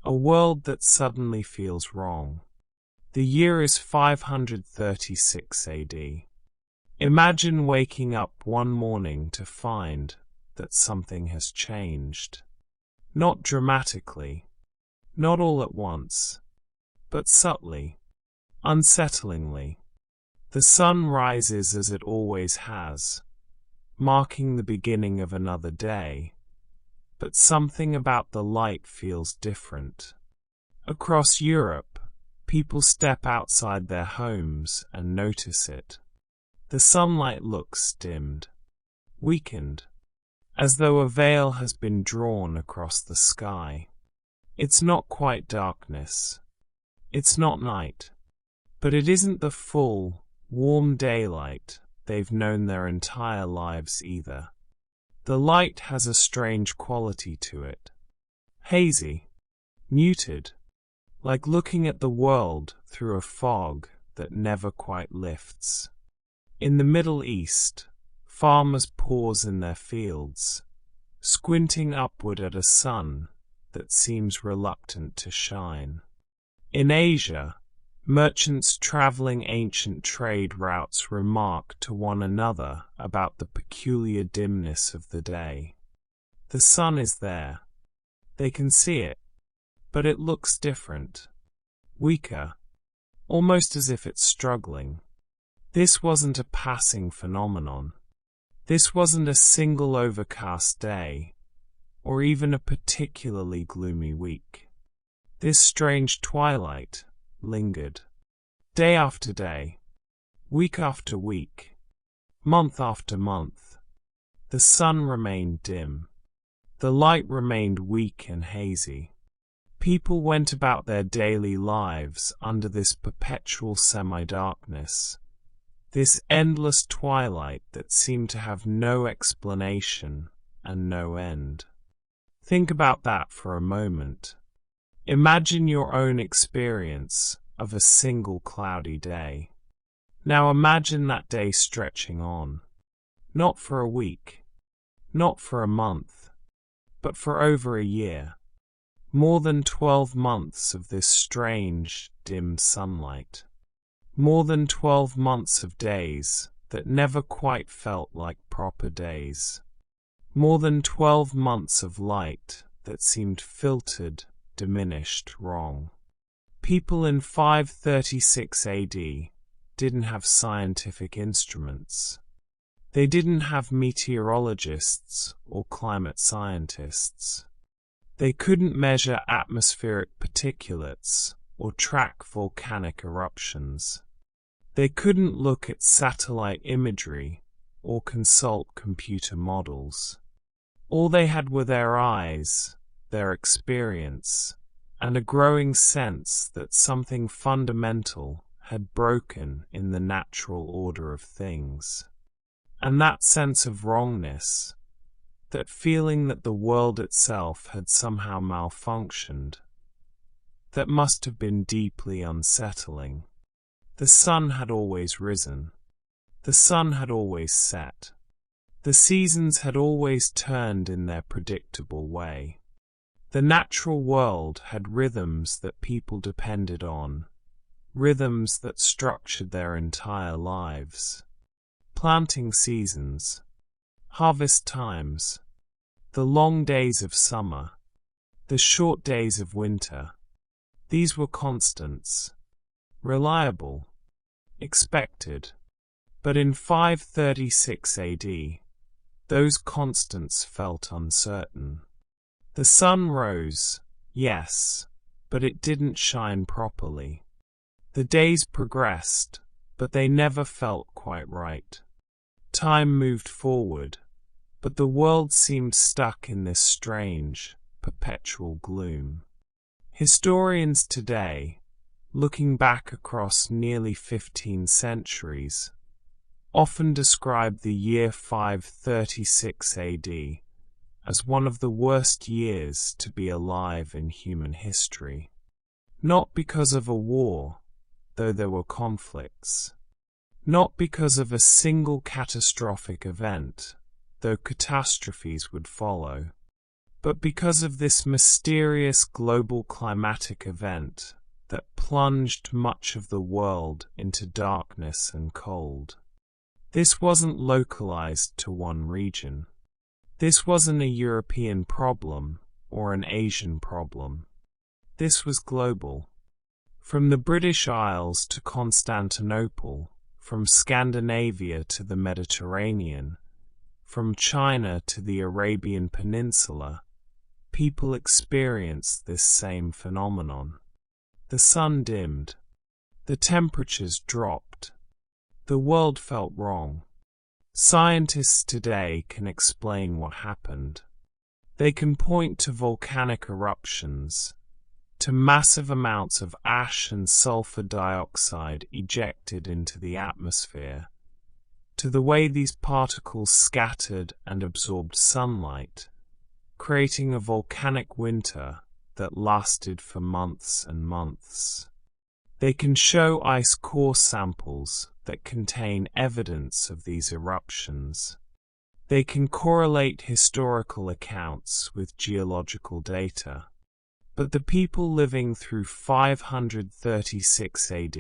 A world that suddenly feels wrong. The year is 536 AD. Imagine waking up one morning to find that something has changed. Not dramatically, not all at once, but subtly, unsettlingly. The sun rises as it always has, marking the beginning of another day, but something about the light feels different. Across Europe, people step outside their homes and notice it. The sunlight looks dimmed, weakened, as though a veil has been drawn across the sky. It's not quite darkness. It's not night. But it isn't the full, warm daylight they've known their entire lives either. The light has a strange quality to it. Hazy, muted, like looking at the world through a fog that never quite lifts. In the Middle East, farmers pause in their fields, squinting upward at a sun that seems reluctant to shine. In Asia, merchants traveling ancient trade routes remark to one another about the peculiar dimness of the day. The sun is there. They can see it, but it looks different, weaker, almost as if it's struggling. This wasn't a passing phenomenon. This wasn't a single overcast day, or even a particularly gloomy week. This strange twilight lingered. Day after day, week after week, month after month. The sun remained dim. The light remained weak and hazy. People went about their daily lives under this perpetual semi-darkness, this endless twilight that seemed to have no explanation and no end. Think about that for a moment. Imagine your own experience of a single cloudy day. Now imagine that day stretching on, not for a week, not for a month, but for over a year. More than 12 months of this strange, dim sunlight. More than 12 months of days that never quite felt like proper days. More than 12 months of light that seemed filtered, diminished, wrong. People in 536 AD didn't have scientific instruments. They didn't have meteorologists or climate scientists. They couldn't measure atmospheric particulates or track volcanic eruptions. They couldn't look at satellite imagery or consult computer models. All they had were their eyes, their experience, and a growing sense that something fundamental had broken in the natural order of things. And that sense of wrongness, that feeling that the world itself had somehow malfunctioned, that must have been deeply unsettling. The sun had always risen. The sun had always set. The seasons had always turned in their predictable way. The natural world had rhythms that people depended on, rhythms that structured their entire lives. Planting seasons, harvest times, the long days of summer, the short days of winter. These were constants, reliable, expected. But in 536 AD, those constants felt uncertain. The sun rose, yes, but it didn't shine properly. The days progressed, but they never felt quite right. Time moved forward, but the world seemed stuck in this strange, perpetual gloom. Historians today, looking back across nearly 15 centuries, often describe the year 536 AD as one of the worst years to be alive in human history. Not because of a war, though there were conflicts. Not because of a single catastrophic event, though catastrophes would follow. But because of this mysterious global climatic event that plunged much of the world into darkness and cold. This wasn't localized to one region. This wasn't a European problem or an Asian problem. This was global. From the British Isles to Constantinople, from Scandinavia to the Mediterranean, from China to the Arabian Peninsula, people experienced this same phenomenon. The sun dimmed. The temperatures dropped. The world felt wrong. Scientists today can explain what happened. They can point to volcanic eruptions, to massive amounts of ash and sulfur dioxide ejected into the atmosphere, to the way these particles scattered and absorbed sunlight, creating a volcanic winter that lasted for months and months. They can show ice core samples that contain evidence of these eruptions. They can correlate historical accounts with geological data. But the people living through 536 AD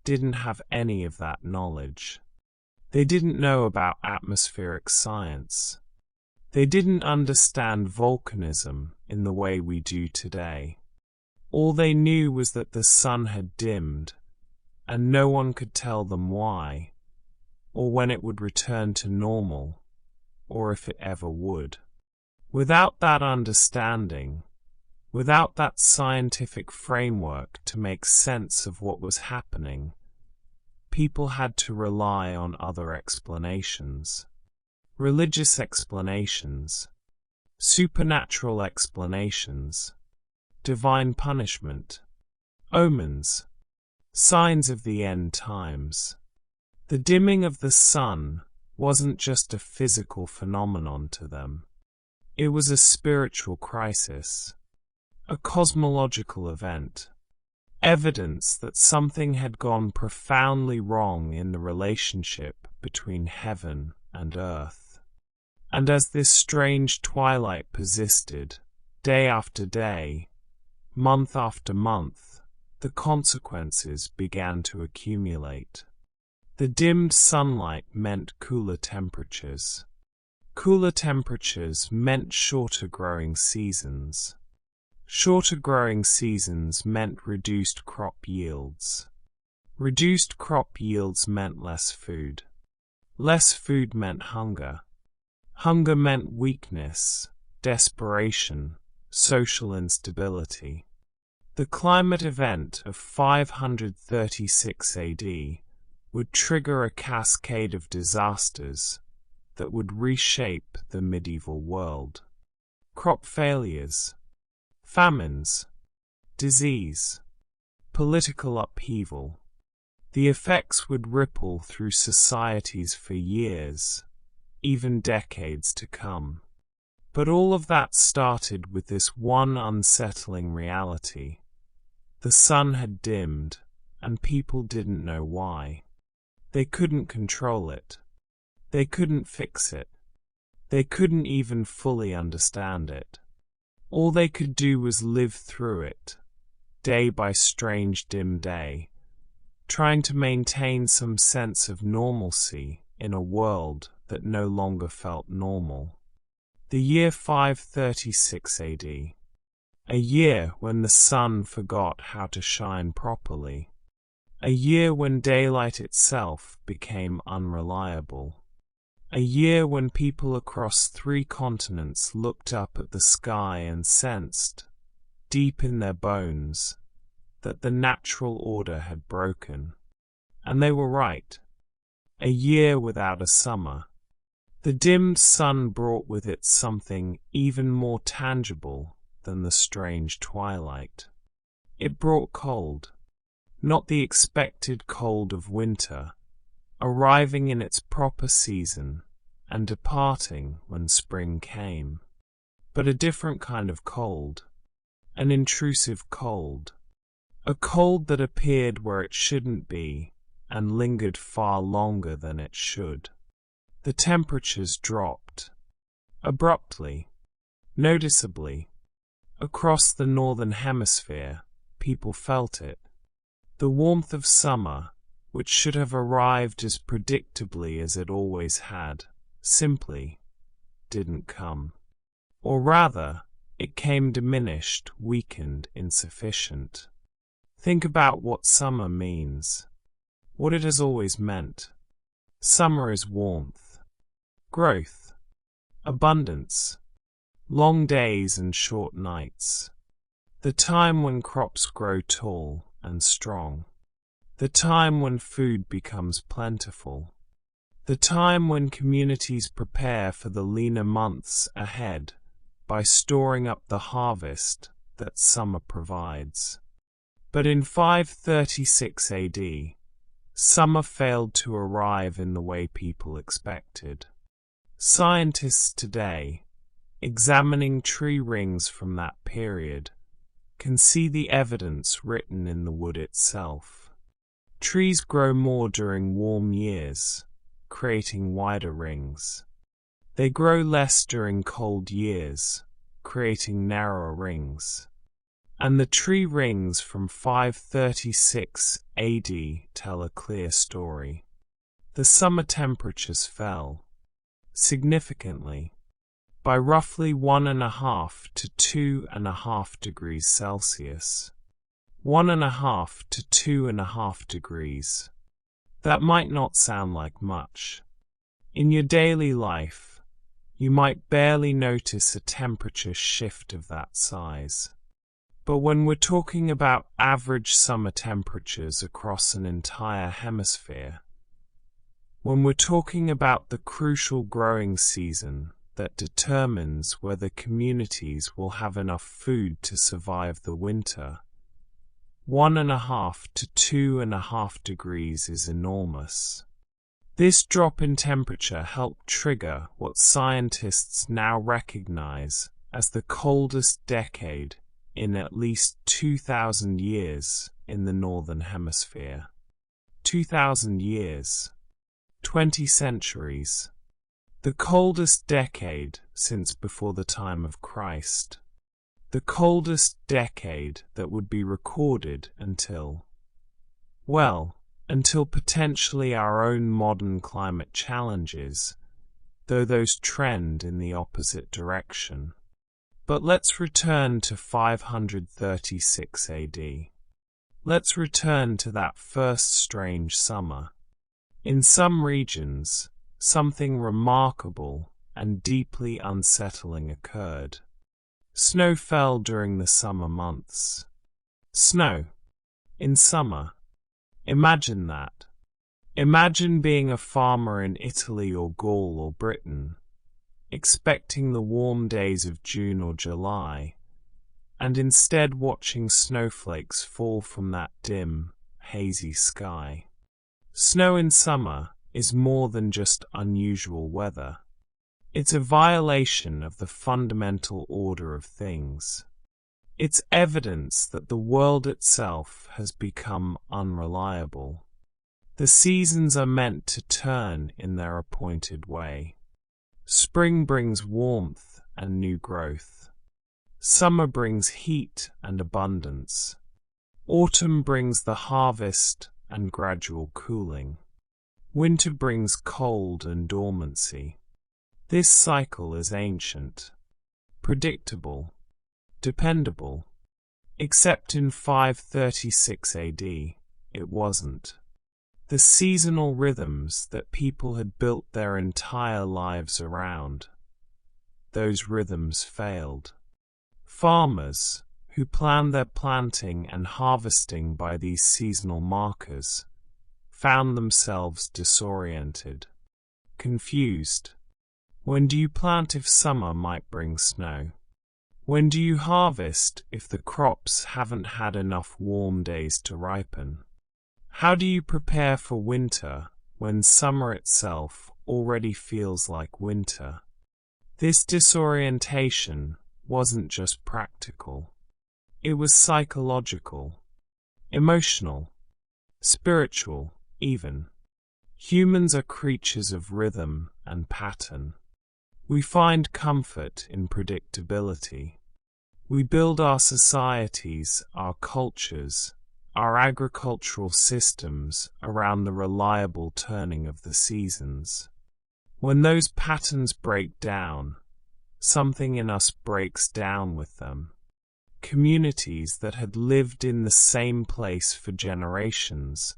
didn't have any of that knowledge. They didn't know about atmospheric science. They didn't understand volcanism in the way we do today. All they knew was that the sun had dimmed, and no one could tell them why, or when it would return to normal, or if it ever would. Without that understanding, without that scientific framework to make sense of what was happening, people had to rely on other explanations. Religious explanations, supernatural explanations, divine punishment, omens, signs of the end times. The dimming of the sun wasn't just a physical phenomenon to them. It was a spiritual crisis, a cosmological event, evidence that something had gone profoundly wrong in the relationship between heaven and earth. And as this strange twilight persisted, day after day, month after month, the consequences began to accumulate. The dimmed sunlight meant cooler temperatures. Cooler temperatures meant shorter growing seasons. Shorter growing seasons meant reduced crop yields. Reduced crop yields meant less food. Less food meant hunger. Hunger meant weakness, desperation, social instability. The climate event of 536 AD would trigger a cascade of disasters that would reshape the medieval world. Crop failures, famines, disease, political upheaval. The effects would ripple through societies for years, even decades to come. But all of that started with this one unsettling reality. The sun had dimmed, and people didn't know why. They couldn't control it. They couldn't fix it. They couldn't even fully understand it. All they could do was live through it, day by strange dim day, trying to maintain some sense of normalcy in a world that no longer felt normal. The year 536 AD, a year when the sun forgot how to shine properly, a year when daylight itself became unreliable, a year when people across 3 continents looked up at the sky and sensed, deep in their bones, that the natural order had broken. And they were right. A year without a summer. The dimmed sun brought with it something even more tangible than the strange twilight. It brought cold, not the expected cold of winter, arriving in its proper season and departing when spring came, but a different kind of cold, an intrusive cold, a cold that appeared where it shouldn't be and lingered far longer than it should. The temperatures dropped. Abruptly. Noticeably, across the northern hemisphere, people felt it. The warmth of summer, which should have arrived as predictably as it always had, simply didn't come. Or rather, it came diminished, weakened, insufficient. Think about what summer means, what it has always meant. Summer is warmth, growth, abundance, long days and short nights. The time when crops grow tall and strong. The time when food becomes plentiful. The time when communities prepare for the leaner months ahead by storing up the harvest that summer provides. But in 536 AD, summer failed to arrive in the way people expected. Scientists today, examining tree rings from that period, can see the evidence written in the wood itself. Trees grow more during warm years, creating wider rings. They grow less during cold years, creating narrower rings. And the tree rings from 536 AD tell a clear story. The summer temperatures fell significantly, by roughly 1.5 to 2.5 degrees Celsius. 1.5 to 2.5 degrees. That might not sound like much. In your daily life, you might barely notice a temperature shift of that size. But when we're talking about average summer temperatures across an entire hemisphere, when we're talking about the crucial growing season that determines whether communities will have enough food to survive the winter, 1.5 to 2.5 degrees is enormous. This drop in temperature helped trigger what scientists now recognize as the coldest decade in at least 2,000 years in the Northern Hemisphere. 2,000 years. 20 centuries. The coldest decade since before the time of Christ. The coldest decade that would be recorded until potentially our own modern climate challenges, though those trend in the opposite direction. But let's return to 536 AD. Let's return to that first strange summer. In some regions, something remarkable and deeply unsettling occurred. Snow fell during the summer months. Snow. In summer. Imagine that. Imagine being a farmer in Italy or Gaul or Britain, expecting the warm days of June or July, and instead watching snowflakes fall from that dim, hazy sky. Snow in summer is more than just unusual weather. It's a violation of the fundamental order of things. It's evidence that the world itself has become unreliable. The seasons are meant to turn in their appointed way. Spring brings warmth and new growth. Summer brings heat and abundance. Autumn brings the harvest and gradual cooling. Winter brings cold and dormancy. This cycle is ancient, predictable, dependable. Except in 536 AD, it wasn't. The seasonal rhythms that people had built their entire lives around, those rhythms failed. Farmers, who planned their planting and harvesting by these seasonal markers, found themselves disoriented, confused. When do you plant if summer might bring snow? When do you harvest if the crops haven't had enough warm days to ripen? How do you prepare for winter when summer itself already feels like winter? This disorientation wasn't just practical. It was psychological, emotional, spiritual, even. Humans are creatures of rhythm and pattern. We find comfort in predictability. We build our societies, our cultures, our agricultural systems around the reliable turning of the seasons. When those patterns break down, something in us breaks down with them. Communities that had lived in the same place for generations,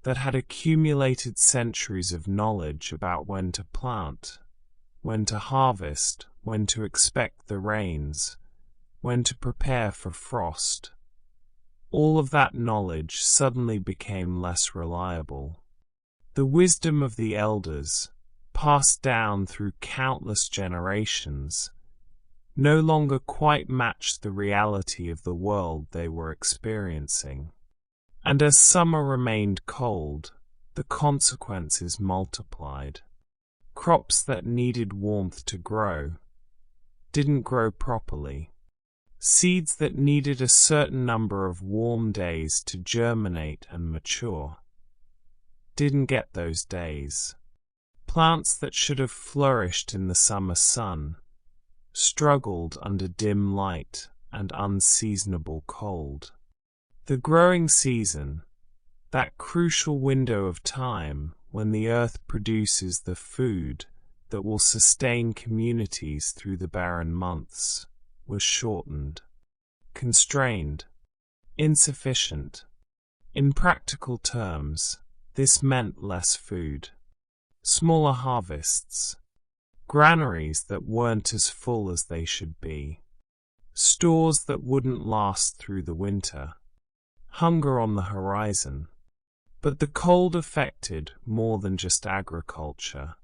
that had accumulated centuries of knowledge about when to plant, when to harvest, when to expect the rains, when to prepare for frost. All of that knowledge suddenly became less reliable. The wisdom of the elders, passed down through countless generations, no longer quite matched the reality of the world they were experiencing. And as summer remained cold, the consequences multiplied. Crops that needed warmth to grow didn't grow properly. Seeds that needed a certain number of warm days to germinate and mature didn't get those days. Plants that should have flourished in the summer sun struggled under dim light and unseasonable cold. The growing season, that crucial window of time when the earth produces the food that will sustain communities through the barren months, was shortened, constrained, insufficient. In practical terms, this meant less food, smaller harvests, granaries that weren't as full as they should be, stores that wouldn't last through the winter, hunger on the horizon. But the cold affected more than just agriculture.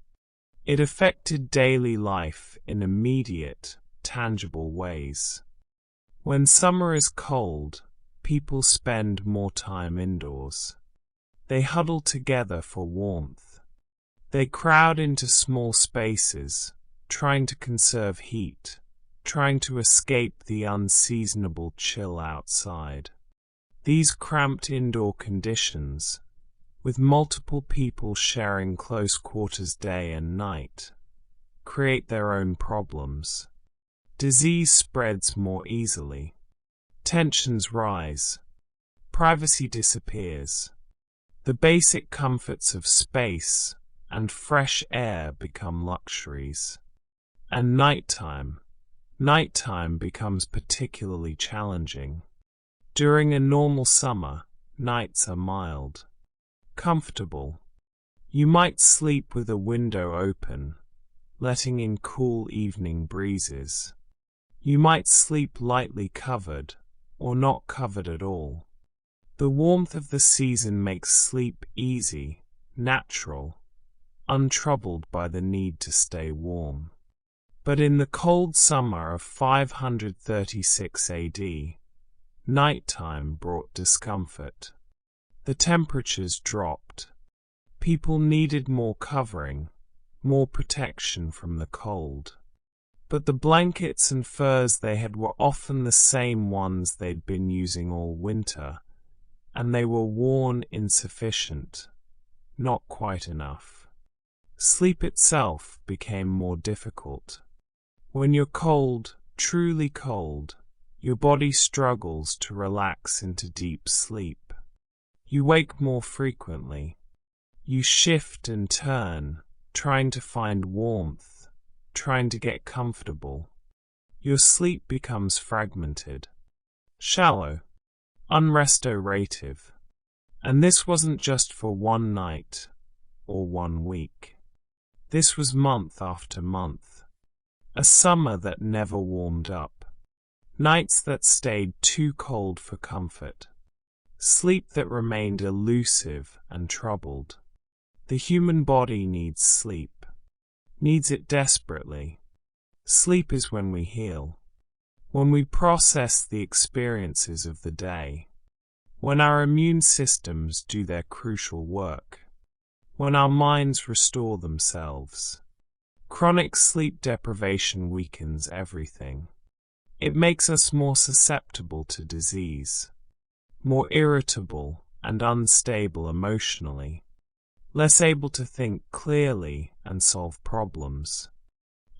It affected daily life in immediate, tangible ways. When summer is cold, people spend more time indoors. They huddle together for warmth. They crowd into small spaces, trying to conserve heat, trying to escape the unseasonable chill outside. These cramped indoor conditions, with multiple people sharing close quarters day and night, create their own problems. Disease spreads more easily. Tensions rise. Privacy disappears. The basic comforts of space and fresh air become luxuries. And nighttime becomes particularly challenging. During a normal summer, nights are mild, comfortable. You might sleep with a window open, letting in cool evening breezes. You might sleep lightly covered, or not covered at all. The warmth of the season makes sleep easy, natural, untroubled by the need to stay warm. But in the cold summer of 536 AD, nighttime brought discomfort. The temperatures dropped. People needed more covering, more protection from the cold. But the blankets and furs they had were often the same ones they'd been using all winter, and they were worn insufficient, not quite enough. Sleep itself became more difficult. When you're cold, truly cold, your body struggles to relax into deep sleep. You wake more frequently. You shift and turn, trying to find warmth, trying to get comfortable. Your sleep becomes fragmented, shallow, unrestorative. And this wasn't just for one night or 1 week. This was month after month. A summer that never warmed up. Nights that stayed too cold for comfort. Sleep that remained elusive and troubled. The human body needs sleep. Needs it desperately. Sleep is when we heal. When we process the experiences of the day. When our immune systems do their crucial work. When our minds restore themselves. Chronic sleep deprivation weakens everything. It makes us more susceptible to disease, more irritable and unstable emotionally, less able to think clearly and solve problems.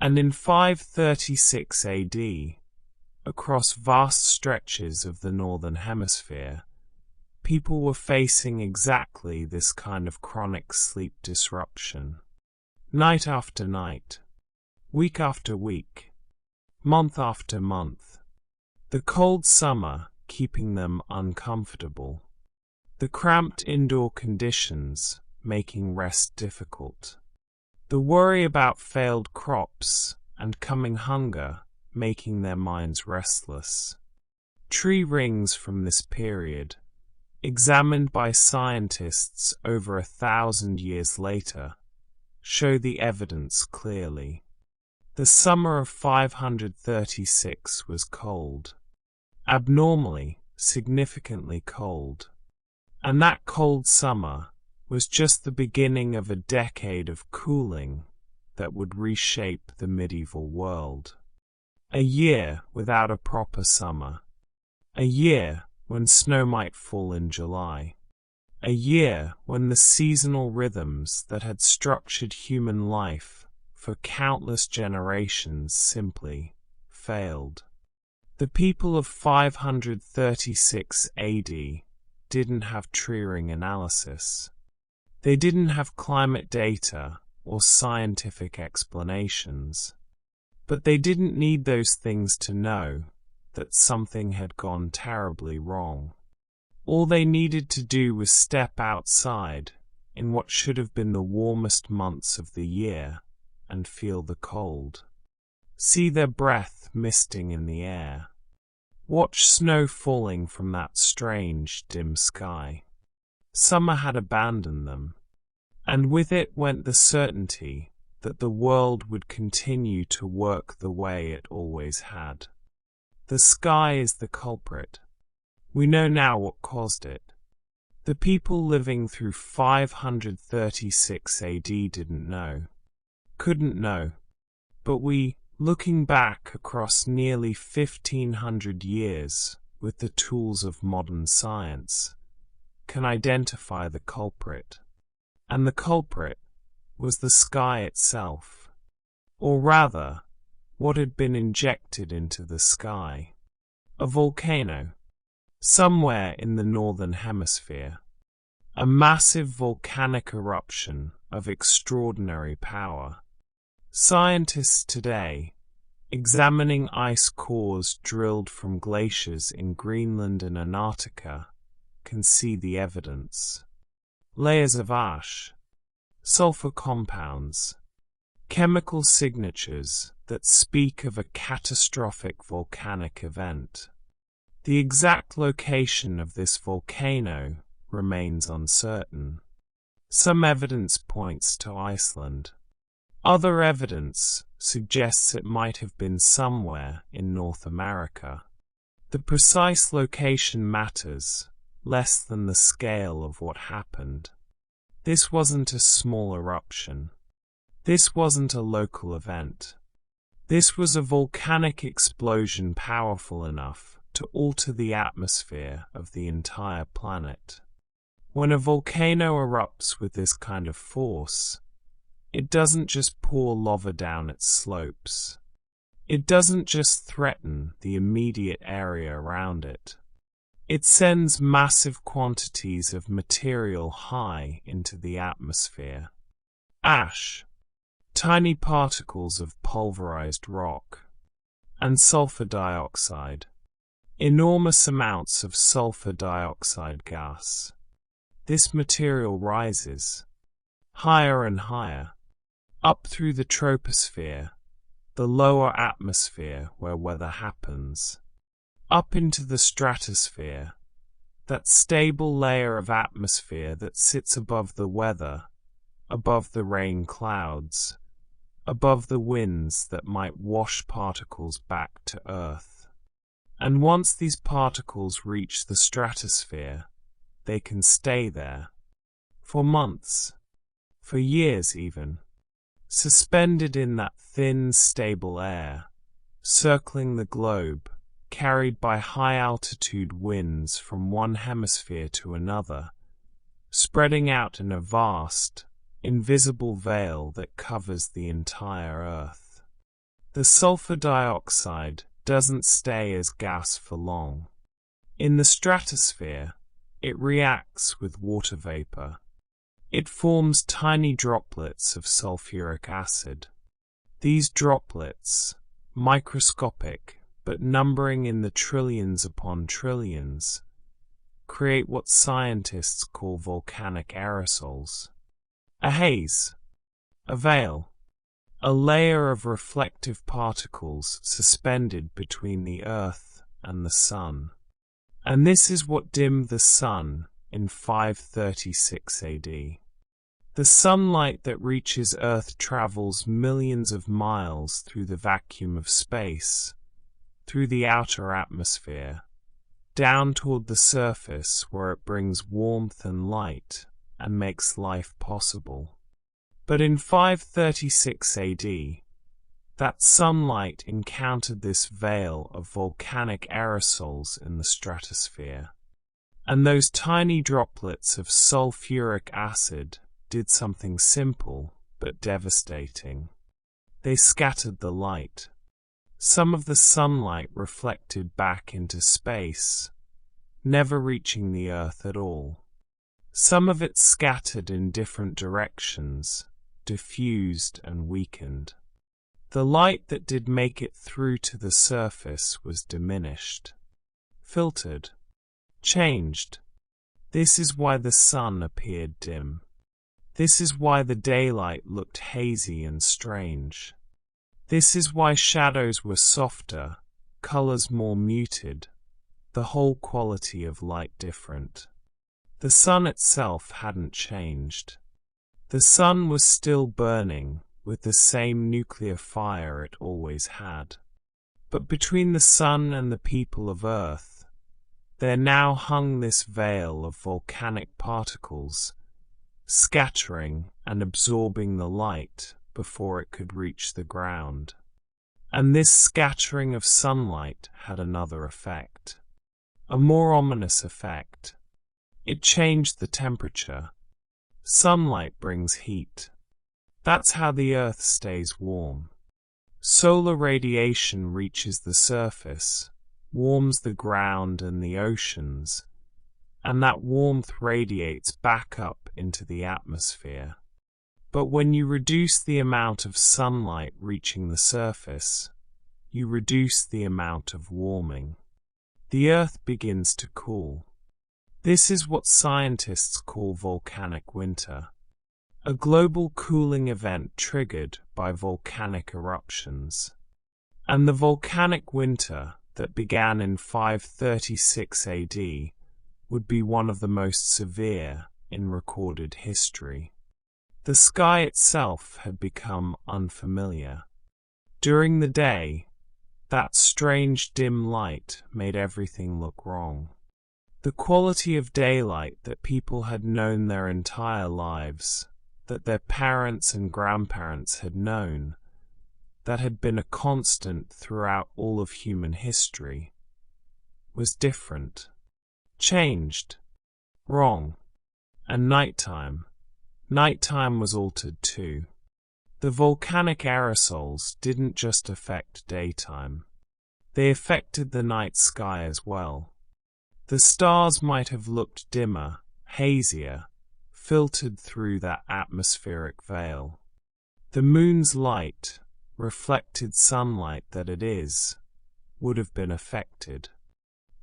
And in 536 AD, across vast stretches of the northern hemisphere, people were facing exactly this kind of chronic sleep disruption. Night after night, week after week, month after month, the cold summer keeping them uncomfortable, the cramped indoor conditions making rest difficult, the worry about failed crops and coming hunger making their minds restless. Tree rings from this period, examined by scientists over 1,000 years later, show the evidence clearly. The summer of 536 was cold, abnormally, significantly cold. And that cold summer was just the beginning of a decade of cooling that would reshape the medieval world. A year without a proper summer. A year when snow might fall in July. A year when the seasonal rhythms that had structured human life for countless generations simply failed. The people of 536 AD didn't have tree ring analysis. They didn't have climate data or scientific explanations. But they didn't need those things to know that something had gone terribly wrong. All they needed to do was step outside in what should have been the warmest months of the year and feel the cold. See their breath misting in the air. Watch snow falling from that strange, dim sky. Summer had abandoned them, and with it went the certainty that the world would continue to work the way it always had. The sky is the culprit. We know now what caused it. The people living through 536 AD didn't know, couldn't know, but we, looking back across nearly 1,500 years with the tools of modern science, can identify the culprit. And the culprit was the sky itself, or rather, what had been injected into the sky. A volcano, somewhere in the northern hemisphere. A massive volcanic eruption of extraordinary power. Scientists today, examining ice cores drilled from glaciers in Greenland and Antarctica, can see the evidence. Layers of ash, sulfur compounds, chemical signatures that speak of a catastrophic volcanic event. The exact location of this volcano remains uncertain. Some evidence points to Iceland. Other evidence suggests it might have been somewhere in North America. The precise location matters less than the scale of what happened. This wasn't a small eruption. This wasn't a local event. This was a volcanic explosion powerful enough to alter the atmosphere of the entire planet. When a volcano erupts with this kind of force, it doesn't just pour lava down its slopes. It doesn't just threaten the immediate area around it. It sends massive quantities of material high into the atmosphere. Ash, tiny particles of pulverized rock, and sulfur dioxide, enormous amounts of sulfur dioxide gas. This material rises, higher and higher, up through the troposphere, the lower atmosphere where weather happens, up into the stratosphere, that stable layer of atmosphere that sits above the weather, above the rain clouds, above the winds that might wash particles back to Earth. And once these particles reach the stratosphere, they can stay there, for months, for years even, suspended in that thin, stable air, circling the globe, carried by high-altitude winds from one hemisphere to another, spreading out in a vast, invisible veil that covers the entire Earth. The sulfur dioxide doesn't stay as gas for long. In the stratosphere, it reacts with water vapor. It forms tiny droplets of sulfuric acid. These droplets, microscopic but numbering in the trillions upon trillions, create what scientists call volcanic aerosols. A haze, a veil, a layer of reflective particles suspended between the Earth and the Sun. And this is what dimmed the Sun in 536 AD. The sunlight that reaches Earth travels millions of miles through the vacuum of space, through the outer atmosphere, down toward the surface where it brings warmth and light and makes life possible. But in 536 AD, that sunlight encountered this veil of volcanic aerosols in the stratosphere, and those tiny droplets of sulfuric acid did something simple but devastating. They scattered the light. Some of the sunlight reflected back into space, never reaching the Earth at all. Some of it scattered in different directions, diffused and weakened. The light that did make it through to the surface was diminished, filtered, changed. This is why the sun appeared dim. This is why the daylight looked hazy and strange. This is why shadows were softer, colors more muted, the whole quality of light different. The sun itself hadn't changed. The sun was still burning with the same nuclear fire it always had. But between the sun and the people of Earth, there now hung this veil of volcanic particles, scattering and absorbing the light before it could reach the ground. And this scattering of sunlight had another effect, a more ominous effect. It changed the temperature. Sunlight brings heat. That's how the Earth stays warm. Solar radiation reaches the surface, warms the ground and the oceans, and that warmth radiates back up into the atmosphere. But when you reduce the amount of sunlight reaching the surface, you reduce the amount of warming. The Earth begins to cool. This is what scientists call volcanic winter, a global cooling event triggered by volcanic eruptions. And the volcanic winter that began in 536 AD would be one of the most severe in recorded history. The sky itself had become unfamiliar. During the day, that strange dim light made everything look wrong. The quality of daylight that people had known their entire lives, that their parents and grandparents had known, that had been a constant throughout all of human history, was different, changed, wrong. And nighttime was altered too. The volcanic aerosols didn't just affect daytime. They affected the night sky as well. The stars might have looked dimmer, hazier, filtered through that atmospheric veil. The moon's light, reflected sunlight that it is, would have been affected.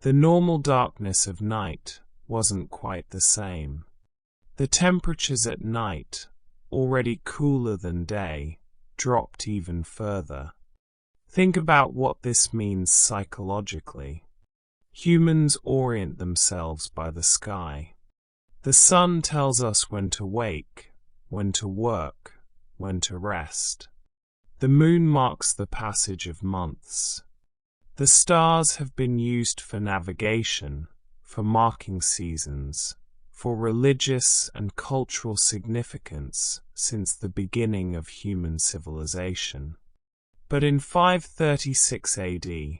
The normal darkness of night wasn't quite the same. The temperatures at night, already cooler than day, dropped even further. Think about what this means psychologically. Humans orient themselves by the sky. The sun tells us when to wake, when to work, when to rest. The moon marks the passage of months. The stars have been used for navigation, for marking seasons, for religious and cultural significance since the beginning of human civilization. But in 536 AD,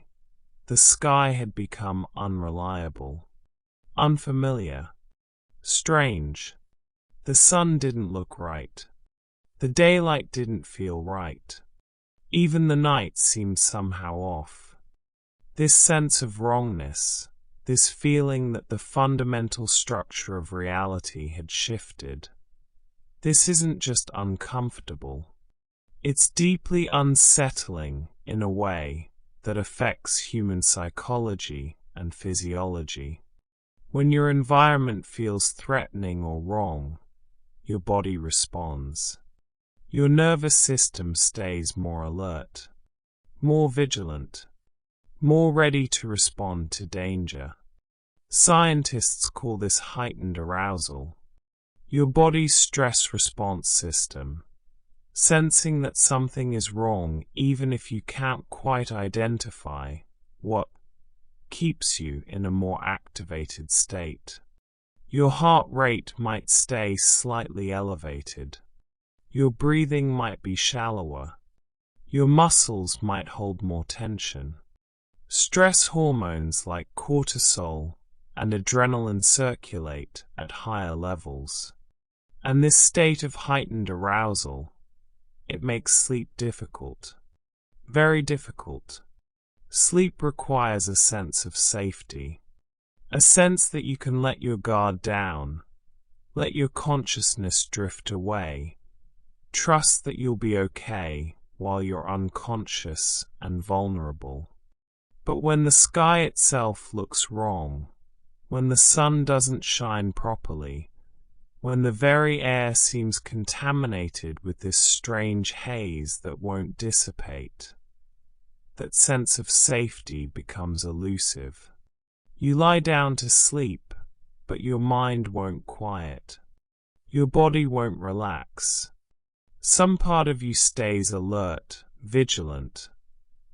the sky had become unreliable, unfamiliar, strange. The sun didn't look right. The daylight didn't feel right. Even the night seemed somehow off. This sense of wrongness, this feeling that the fundamental structure of reality had shifted. This isn't just uncomfortable. It's deeply unsettling in a way that affects human psychology and physiology. When your environment feels threatening or wrong, your body responds. Your nervous system stays more alert, more vigilant, more ready to respond to danger. Scientists call this heightened arousal. Your body's stress response system, sensing that something is wrong even if you can't quite identify what, keeps you in a more activated state. Your heart rate might stay slightly elevated. Your breathing might be shallower. Your muscles might hold more tension. Stress hormones like cortisol and adrenaline circulate at higher levels. And this state of heightened arousal, it makes sleep difficult. Very difficult. Sleep requires a sense of safety. A sense that you can let your guard down, let your consciousness drift away, trust that you'll be okay while you're unconscious and vulnerable. But when the sky itself looks wrong, when the sun doesn't shine properly, when the very air seems contaminated with this strange haze that won't dissipate, that sense of safety becomes elusive. You lie down to sleep, but your mind won't quiet. Your body won't relax. Some part of you stays alert, vigilant,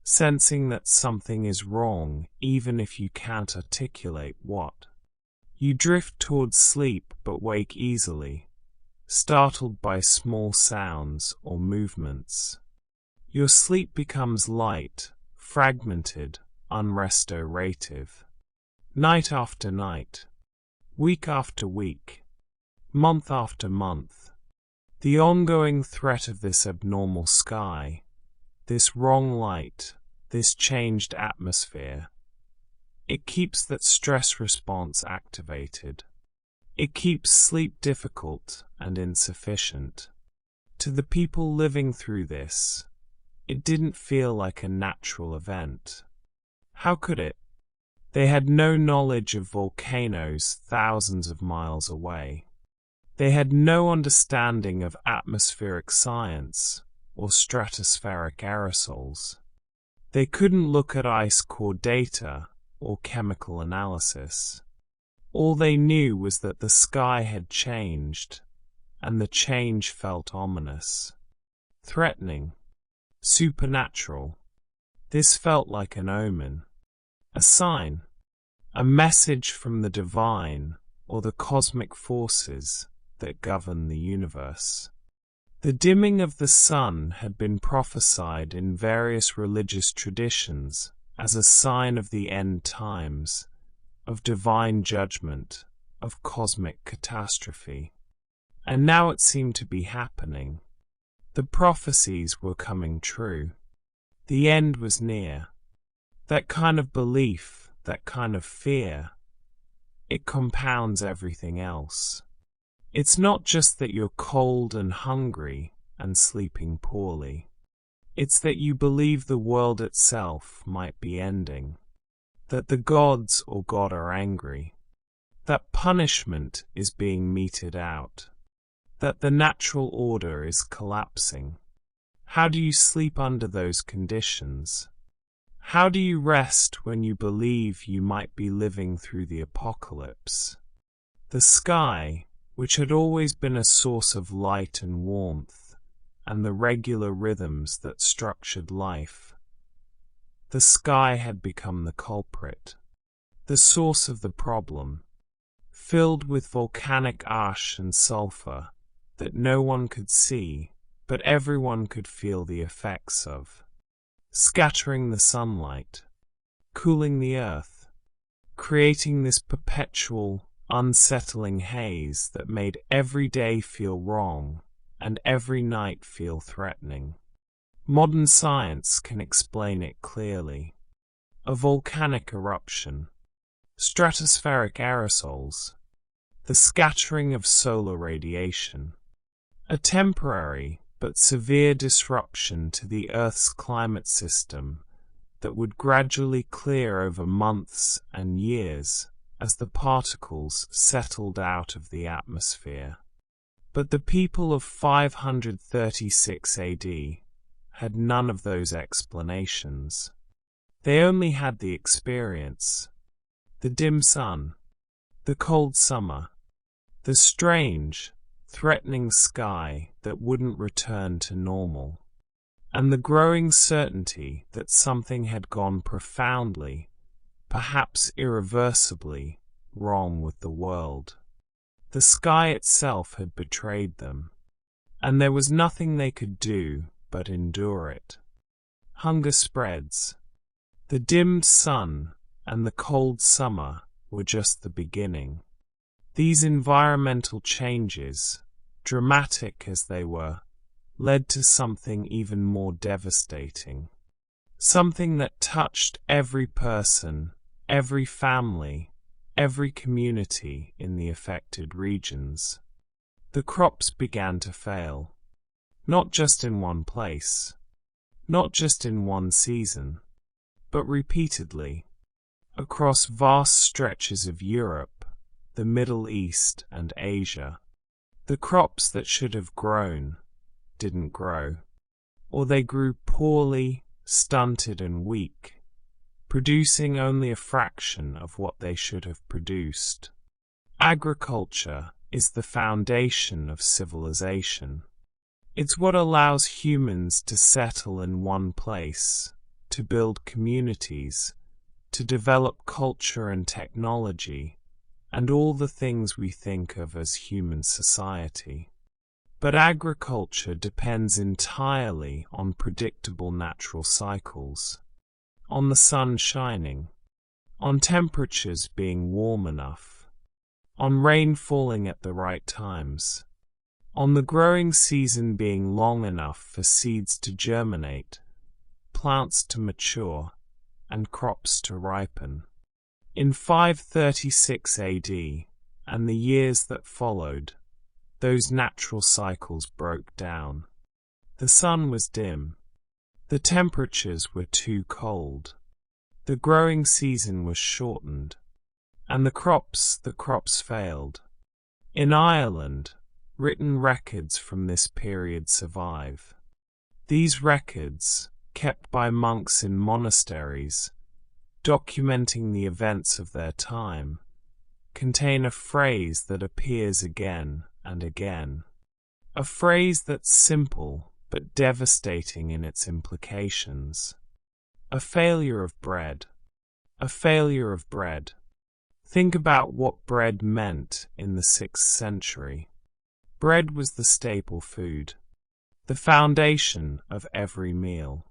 sensing that something is wrong even if you can't articulate what. You drift towards sleep but wake easily, startled by small sounds or movements. Your sleep becomes light, fragmented, unrestorative. Night after night, week after week, month after month, the ongoing threat of this abnormal sky, this wrong light, this changed atmosphere, it keeps that stress response activated. It keeps sleep difficult and insufficient. To the people living through this, it didn't feel like a natural event. How could it? They had no knowledge of volcanoes thousands of miles away. They had no understanding of atmospheric science or stratospheric aerosols. They couldn't look at ice core data or chemical analysis. All they knew was that the sky had changed, and the change felt ominous, threatening, supernatural. This felt like an omen, a sign, a message from the divine or the cosmic forces that govern the universe. The dimming of the sun had been prophesied in various religious traditions as a sign of the end times, of divine judgment, of cosmic catastrophe. And now it seemed to be happening. The prophecies were coming true. The end was near. That kind of belief, that kind of fear, it compounds everything else. It's not just that you're cold and hungry and sleeping poorly. It's that you believe the world itself might be ending, that the gods or God are angry, that punishment is being meted out, that the natural order is collapsing. How do you sleep under those conditions? How do you rest when you believe you might be living through the apocalypse? The sky, which had always been a source of light and warmth, and the regular rhythms that structured life, the sky had become the culprit, the source of the problem, filled with volcanic ash and sulfur that no one could see, but everyone could feel the effects of, scattering the sunlight, cooling the earth, creating this perpetual, unsettling haze that made every day feel wrong and every night feel threatening. Modern science can explain it clearly. A volcanic eruption, stratospheric aerosols, the scattering of solar radiation, a temporary but severe disruption to the Earth's climate system that would gradually clear over months and years as the particles settled out of the atmosphere. But the people of 536 AD had none of those explanations. They only had the experience, the dim sun, the cold summer, the strange, threatening sky that wouldn't return to normal, and the growing certainty that something had gone profoundly, perhaps irreversibly, wrong with the world. The sky itself had betrayed them, and there was nothing they could do but endure it. Hunger spreads. The dimmed sun and the cold summer were just the beginning. These environmental changes, dramatic as they were, led to something even more devastating. Something that touched every person, every family, every community in the affected regions. The crops began to fail. Not just in one place, not just in one season, but repeatedly, across vast stretches of Europe, the Middle East and Asia. The crops that should have grown didn't grow, or they grew poorly, stunted and weak, producing only a fraction of what they should have produced. Agriculture is the foundation of civilization. It's what allows humans to settle in one place, to build communities, to develop culture and technology, and all the things we think of as human society. But agriculture depends entirely on predictable natural cycles, on the sun shining, on temperatures being warm enough, on rain falling at the right times, on the growing season being long enough for seeds to germinate, plants to mature, and crops to ripen. In 536 AD, and the years that followed, those natural cycles broke down. The sun was dim. The temperatures were too cold. The growing season was shortened. And the crops failed. In Ireland, written records from this period survive. These records, kept by monks in monasteries, documenting the events of their time, contain a phrase that appears again and again. A phrase that's simple but devastating in its implications. A failure of bread. A failure of bread. Think about what bread meant in the 6th century. Bread was the staple food, the foundation of every meal,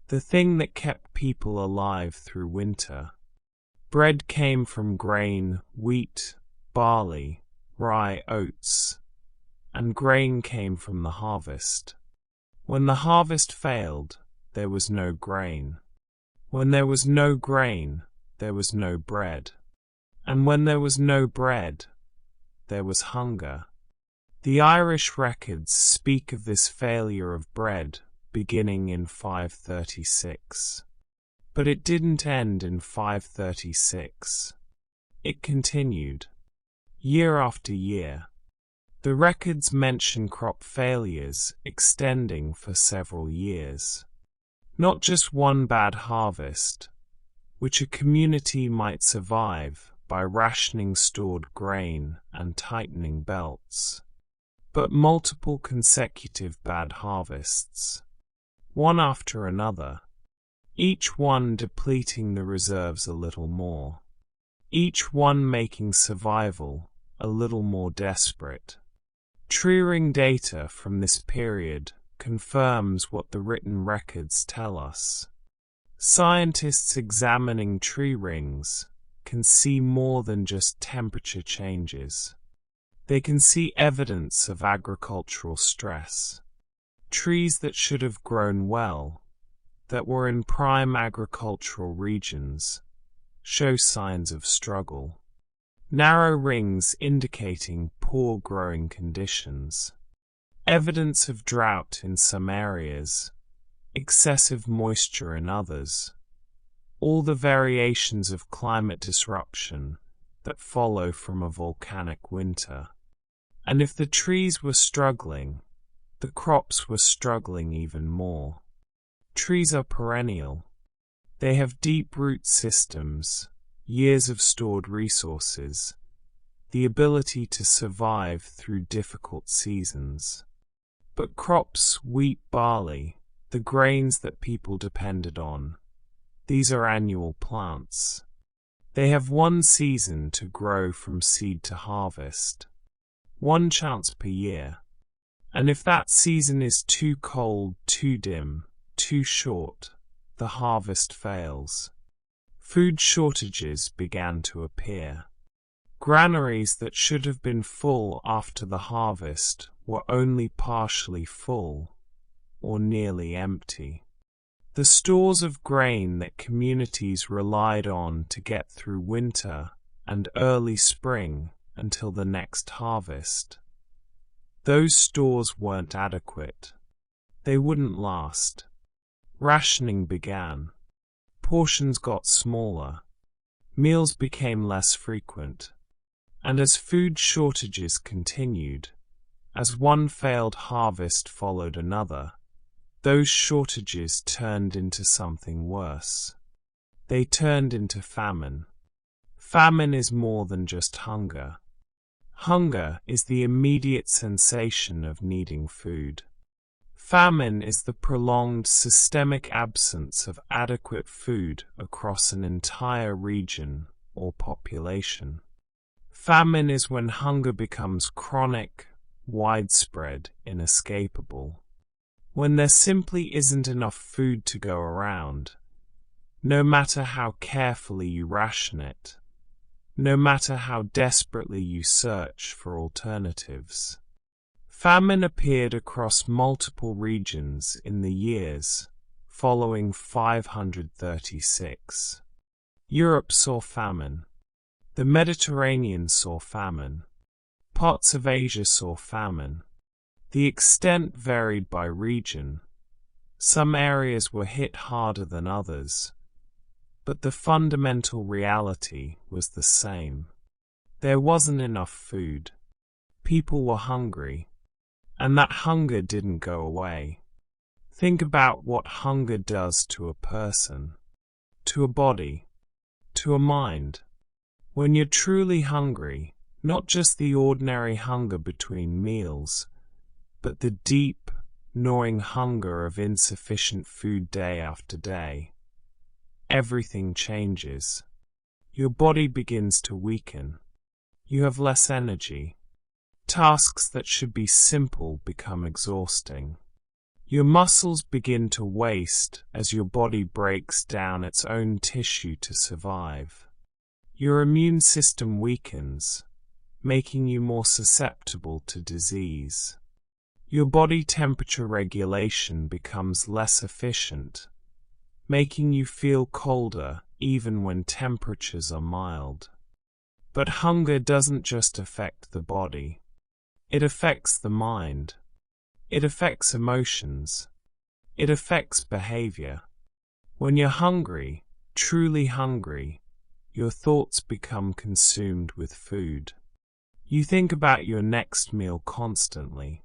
the thing that kept people alive through winter. Bread came from grain, wheat, barley, rye, oats, and grain came from the harvest. When the harvest failed, there was no grain. When there was no grain, there was no bread. And when there was no bread, there was hunger. The Irish records speak of this failure of bread beginning in 536. But it didn't end in 536. It continued, year after year. The records mention crop failures extending for several years. Not just one bad harvest, which a community might survive by rationing stored grain and tightening belts, but multiple consecutive bad harvests, one after another, each one depleting the reserves a little more, each one making survival a little more desperate. Tree ring data from this period confirms what the written records tell us. Scientists examining tree rings can see more than just temperature changes. They can see evidence of agricultural stress. Trees that should have grown well, that were in prime agricultural regions, show signs of struggle. Narrow rings indicating poor growing conditions. Evidence of drought in some areas, excessive moisture in others. All the variations of climate disruption that follow from a volcanic winter. And if the trees were struggling, the crops were struggling even more. Trees are perennial. They have deep root systems, years of stored resources, the ability to survive through difficult seasons. But crops, wheat, barley, the grains that people depended on, these are annual plants. They have one season to grow from seed to harvest, one chance per year. And if that season is too cold, too dim, too short, the harvest fails. Food shortages began to appear. Granaries that should have been full after the harvest were only partially full, or nearly empty. The stores of grain that communities relied on to get through winter and early spring until the next harvest, those stores weren't adequate. They wouldn't last. Rationing began. Portions got smaller. Meals became less frequent. And as food shortages continued, as one failed harvest followed another, those shortages turned into something worse. They turned into famine. Famine is more than just hunger. Hunger is the immediate sensation of needing food. Famine is the prolonged systemic absence of adequate food across an entire region or population. Famine is when hunger becomes chronic, widespread, inescapable. When there simply isn't enough food to go around, no matter how carefully you ration it, no matter how desperately you search for alternatives. Famine appeared across multiple regions in the years following 536. Europe saw famine. The Mediterranean saw famine. Parts of Asia saw famine. The extent varied by region. Some areas were hit harder than others, but the fundamental reality was the same. There wasn't enough food. People were hungry, and that hunger didn't go away. Think about what hunger does to a person, to a body, to a mind. When you're truly hungry, not just the ordinary hunger between meals, but the deep, gnawing hunger of insufficient food day after day, everything changes. Your body begins to weaken. You have less energy. Tasks that should be simple become exhausting. Your muscles begin to waste as your body breaks down its own tissue to survive. Your immune system weakens, making you more susceptible to disease. Your body temperature regulation becomes less efficient, making you feel colder even when temperatures are mild. But hunger doesn't just affect the body. It affects the mind. It affects emotions. It affects behavior. When you're hungry, truly hungry, your thoughts become consumed with food. You think about your next meal constantly.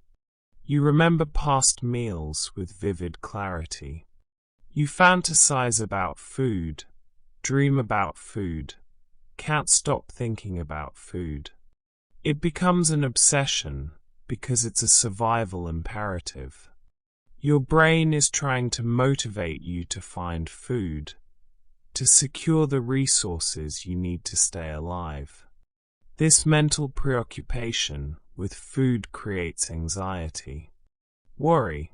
You remember past meals with vivid clarity. You fantasize about food, dream about food, can't stop thinking about food. It becomes an obsession because it's a survival imperative. Your brain is trying to motivate you to find food, to secure the resources you need to stay alive. This mental preoccupation with food creates anxiety, worry,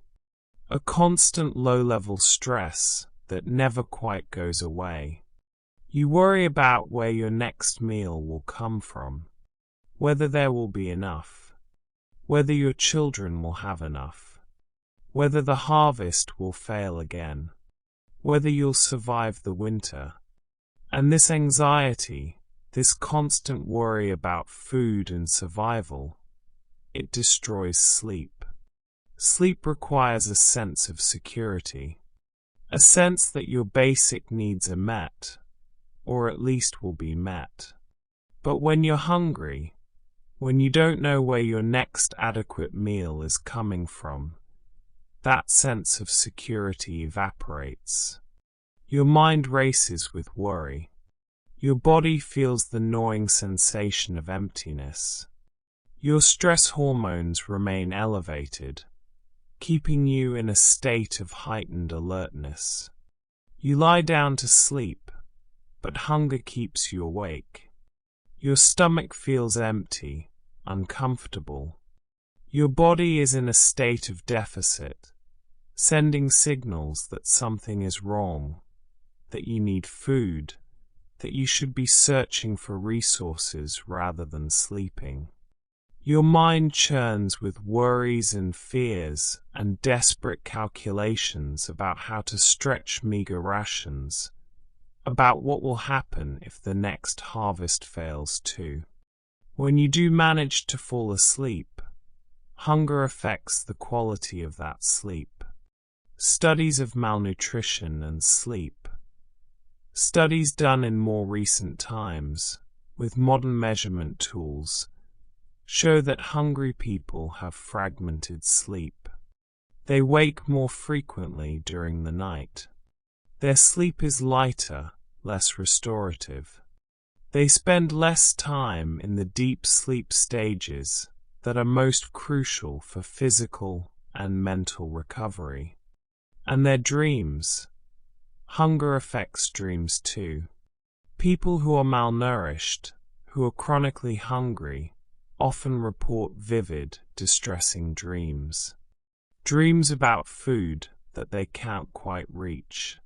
a constant low-level stress that never quite goes away. You worry about where your next meal will come from, whether there will be enough, whether your children will have enough, whether the harvest will fail again, whether you'll survive the winter. And this anxiety, this constant worry about food and survival, it destroys sleep. Sleep requires a sense of security, a sense that your basic needs are met, or at least will be met. But when you're hungry, when you don't know where your next adequate meal is coming from, that sense of security evaporates. Your mind races with worry. Your body feels the gnawing sensation of emptiness. Your stress hormones remain elevated, keeping you in a state of heightened alertness. You lie down to sleep, but hunger keeps you awake. Your stomach feels empty, uncomfortable. Your body is in a state of deficit, sending signals that something is wrong, that you need food, that you should be searching for resources rather than sleeping. Your mind churns with worries and fears and desperate calculations about how to stretch meager rations, about what will happen if the next harvest fails too. When you do manage to fall asleep, hunger affects the quality of that sleep. Studies of malnutrition and sleep, studies done in more recent times with modern measurement tools, show that hungry people have fragmented sleep. They wake more frequently during the night. Their sleep is lighter, less restorative. They spend less time in the deep sleep stages that are most crucial for physical and mental recovery. And their dreams. Hunger affects dreams too. People who are malnourished, who are chronically hungry, often report vivid, distressing dreams. Dreams about food that they can't quite reach.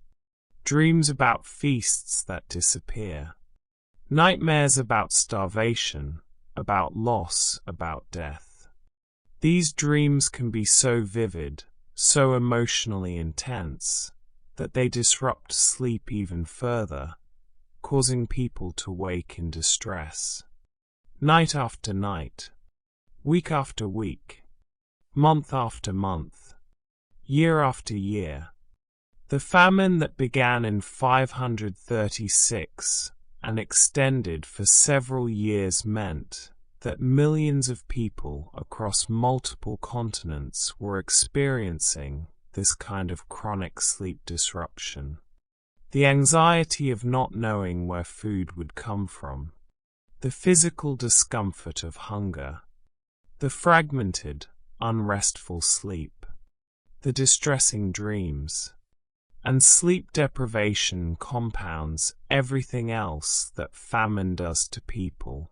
Dreams about feasts that disappear. Nightmares about starvation, about loss, about death. These dreams can be so vivid, so emotionally intense, that they disrupt sleep even further, causing people to wake in distress. Night after night, week after week, month after month, year after year. The famine that began in 536 and extended for several years meant that millions of people across multiple continents were experiencing this kind of chronic sleep disruption. The anxiety of not knowing where food would come from, the physical discomfort of hunger, the fragmented, unrestful sleep, the distressing dreams, and sleep deprivation compounds everything else that famine does to people.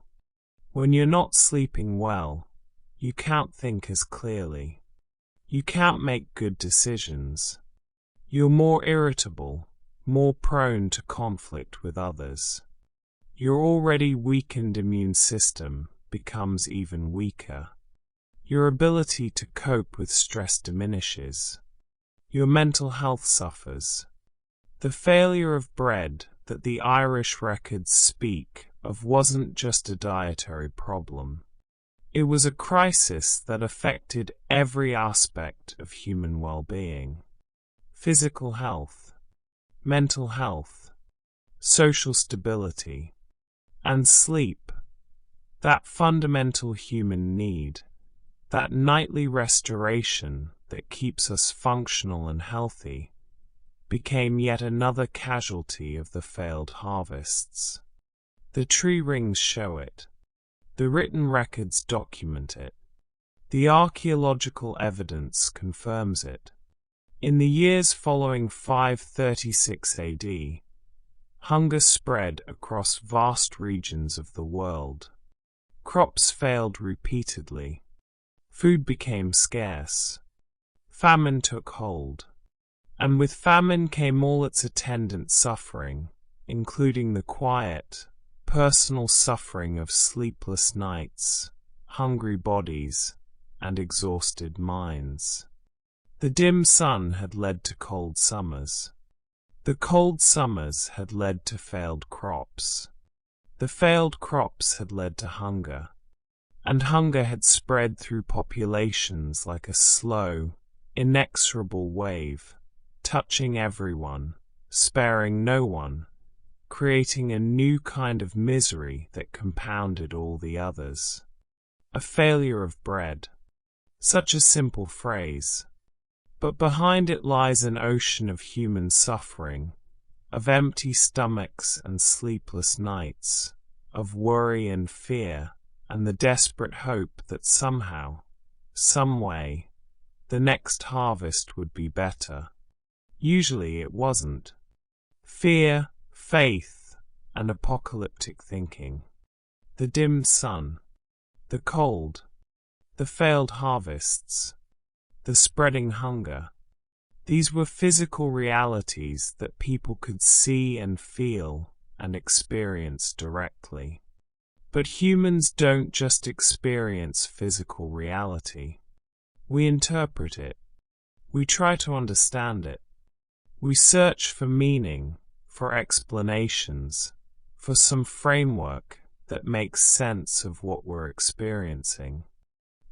When you're not sleeping well, you can't think as clearly. You can't make good decisions. You're more irritable, more prone to conflict with others. Your already weakened immune system becomes even weaker. Your ability to cope with stress diminishes. Your mental health suffers. The failure of bread that the Irish records speak of wasn't just a dietary problem. It was a crisis that affected every aspect of human well-being. Physical health, mental health, social stability, and sleep. That fundamental human need, that nightly restoration that keeps us functional and healthy, became yet another casualty of the failed harvests. The tree rings show it. The written records document it. The archaeological evidence confirms it. In the years following 536 AD, hunger spread across vast regions of the world. Crops failed repeatedly. Food became scarce. Famine took hold. And with famine came all its attendant suffering, including the quiet, personal suffering of sleepless nights, hungry bodies, and exhausted minds. The dim sun had led to cold summers. The cold summers had led to failed crops. The failed crops had led to hunger. And hunger had spread through populations like a slow, inexorable wave, touching everyone, sparing no one, creating a new kind of misery that compounded all the others. A failure of bread. Such a simple phrase. But behind it lies an ocean of human suffering, of empty stomachs and sleepless nights, of worry and fear, and the desperate hope that somehow, some way, the next harvest would be better. Usually it wasn't. Fear, faith, and apocalyptic thinking. The dimmed sun, the cold, the failed harvests, the spreading hunger. These were physical realities that people could see and feel and experience directly. But humans don't just experience physical reality. We interpret it. We try to understand it. We search for meaning, for explanations, for some framework that makes sense of what we're experiencing.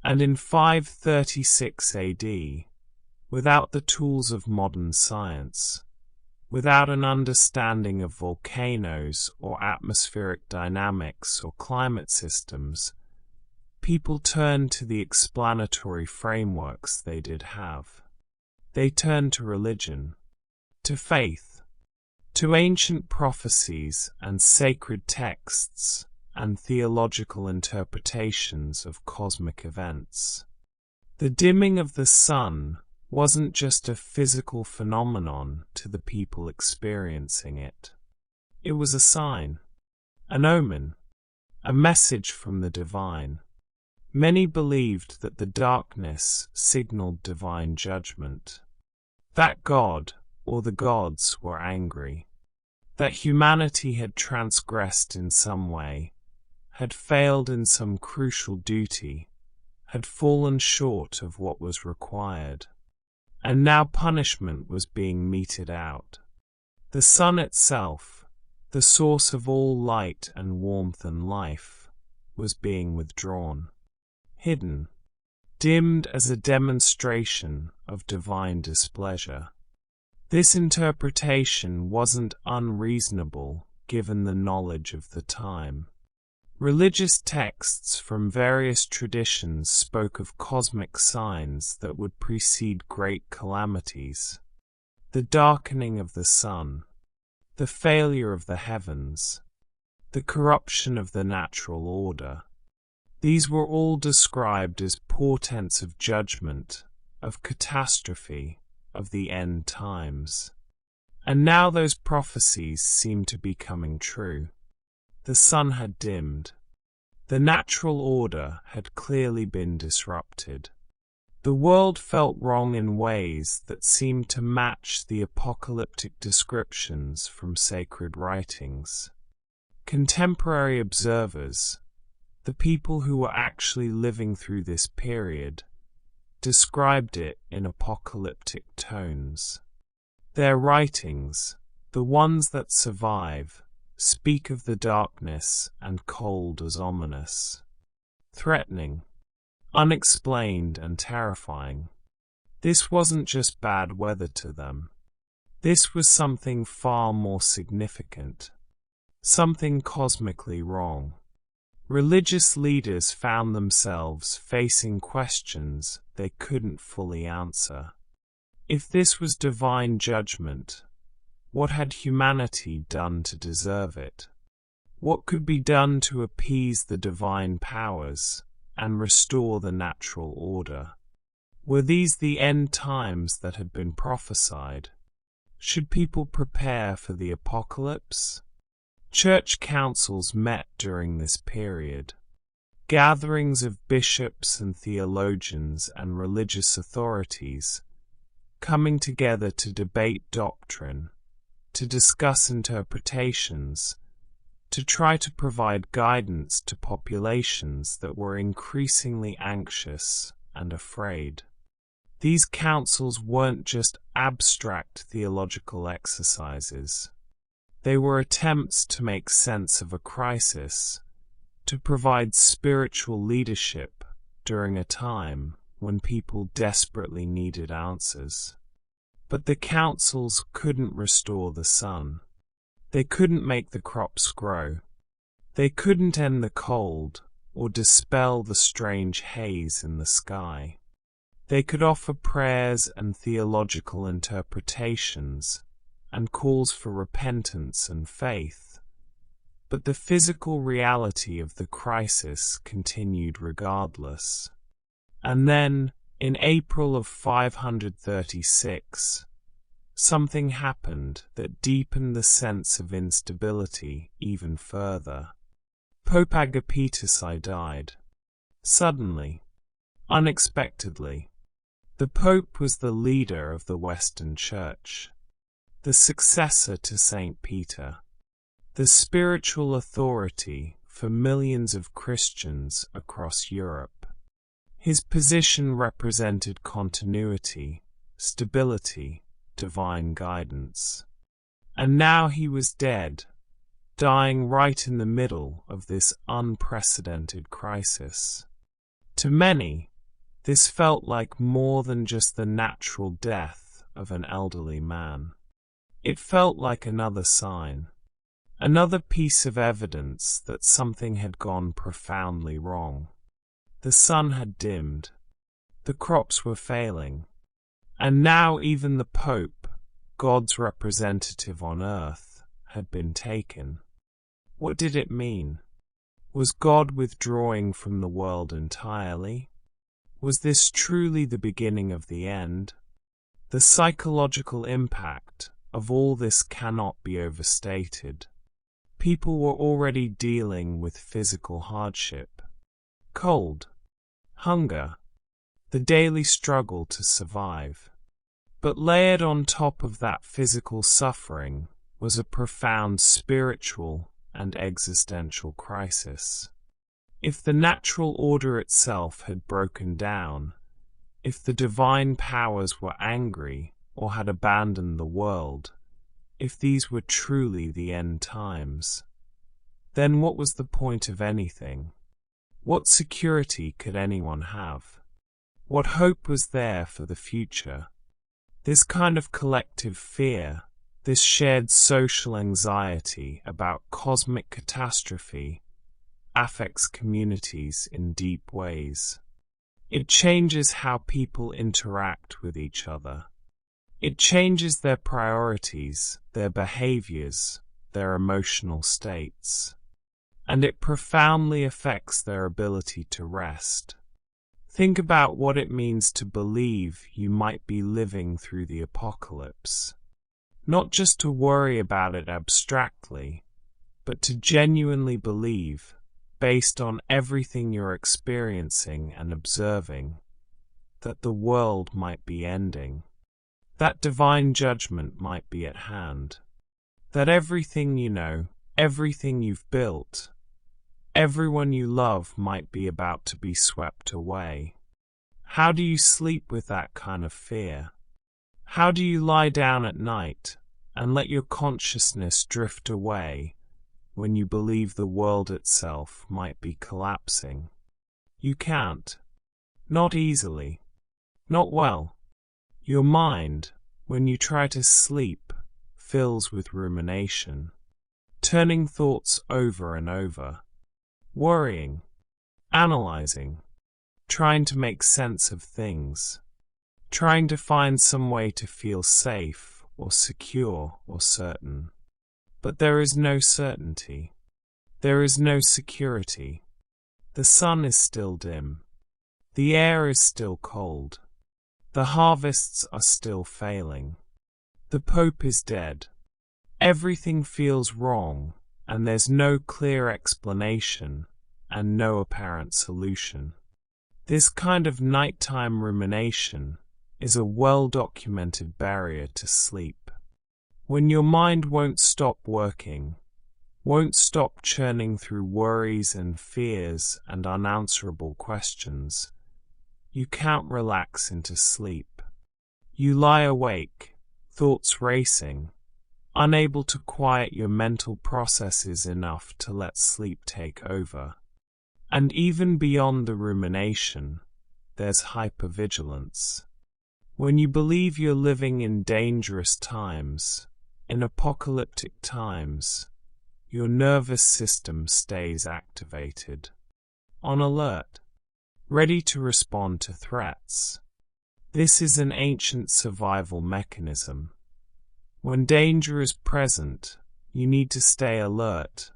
And in 536 AD, without the tools of modern science, without an understanding of volcanoes or atmospheric dynamics or climate systems, people turned to the explanatory frameworks they did have. They turned to religion, to faith, to ancient prophecies and sacred texts and theological interpretations of cosmic events. The dimming of the sun wasn't just a physical phenomenon to the people experiencing it. It was a sign, an omen, a message from the divine. Many believed that the darkness signaled divine judgment, that God or the gods were angry, that humanity had transgressed in some way, had failed in some crucial duty, had fallen short of what was required. And now punishment was being meted out. The sun itself, the source of all light and warmth and life, was being withdrawn, hidden, dimmed as a demonstration of divine displeasure. This interpretation wasn't unreasonable given the knowledge of the time. Religious texts from various traditions spoke of cosmic signs that would precede great calamities. The darkening of the sun, the failure of the heavens, the corruption of the natural order. These were all described as portents of judgment, of catastrophe, of the end times. And now those prophecies seemed to be coming true. The sun had dimmed. The natural order had clearly been disrupted. The world felt wrong in ways that seemed to match the apocalyptic descriptions from sacred writings. Contemporary observers, the people who were actually living through this period, described it in apocalyptic tones. Their writings, the ones that survive, speak of the darkness and cold as ominous, threatening, unexplained and terrifying. This wasn't just bad weather to them. This was something far more significant, something cosmically wrong. Religious leaders found themselves facing questions they couldn't fully answer. If this was divine judgment, what had humanity done to deserve it? What could be done to appease the divine powers and restore the natural order? Were these the end times that had been prophesied? Should people prepare for the apocalypse? Church councils met during this period. Gatherings of bishops and theologians and religious authorities coming together to debate doctrine, to discuss interpretations, to try to provide guidance to populations that were increasingly anxious and afraid. These councils weren't just abstract theological exercises. They were attempts to make sense of a crisis, to provide spiritual leadership during a time when people desperately needed answers. But the councils couldn't restore the sun. They couldn't make the crops grow. They couldn't end the cold or dispel the strange haze in the sky. They could offer prayers and theological interpretations and calls for repentance and faith, but the physical reality of the crisis continued regardless. And then, in April of 536, something happened that deepened the sense of instability even further. Pope Agapetus I died. Suddenly, unexpectedly. The Pope was the leader of the Western Church, the successor to Saint Peter, the spiritual authority for millions of Christians across Europe. His position represented continuity, stability, divine guidance. And now he was dead, dying right in the middle of this unprecedented crisis. To many, this felt like more than just the natural death of an elderly man. It felt like another sign, another piece of evidence that something had gone profoundly wrong. The sun had dimmed, the crops were failing, and now even the Pope, God's representative on earth, had been taken. What did it mean? Was God withdrawing from the world entirely? Was this truly the beginning of the end? The psychological impact of all this cannot be overstated. People were already dealing with physical hardship, cold, hunger, the daily struggle to survive. But layered on top of that physical suffering was a profound spiritual and existential crisis. If the natural order itself had broken down, if the divine powers were angry or had abandoned the world, if these were truly the end times, then what was the point of anything? What security could anyone have? What hope was there for the future? This kind of collective fear, this shared social anxiety about cosmic catastrophe, affects communities in deep ways. It changes how people interact with each other. It changes their priorities, their behaviors, their emotional states. And it profoundly affects their ability to rest. Think about what it means to believe you might be living through the apocalypse. Not just to worry about it abstractly, but to genuinely believe, based on everything you're experiencing and observing, that the world might be ending, that divine judgment might be at hand, that everything you know, everything you've built, everyone you love might be about to be swept away. How do you sleep with that kind of fear? How do you lie down at night and let your consciousness drift away when you believe the world itself might be collapsing? You can't. Not easily. Not well. Your mind, when you try to sleep, fills with rumination, turning thoughts over and over, worrying, analyzing, trying to make sense of things, trying to find some way to feel safe or secure or certain. But there is no certainty. There is no security. The sun is still dim. The air is still cold. The harvests are still failing. The Pope is dead. Everything feels wrong, and there's no clear explanation and no apparent solution. This kind of nighttime rumination is a well-documented barrier to sleep. When your mind won't stop working, won't stop churning through worries and fears and unanswerable questions, You can't relax into sleep. You lie awake, thoughts racing, unable to quiet your mental processes enough to let sleep take over. And even beyond the rumination, there's hypervigilance. When you believe you're living in dangerous times, in apocalyptic times, your nervous system stays activated, on alert, ready to respond to threats. This is an ancient survival mechanism. When danger is present, you need to stay alert,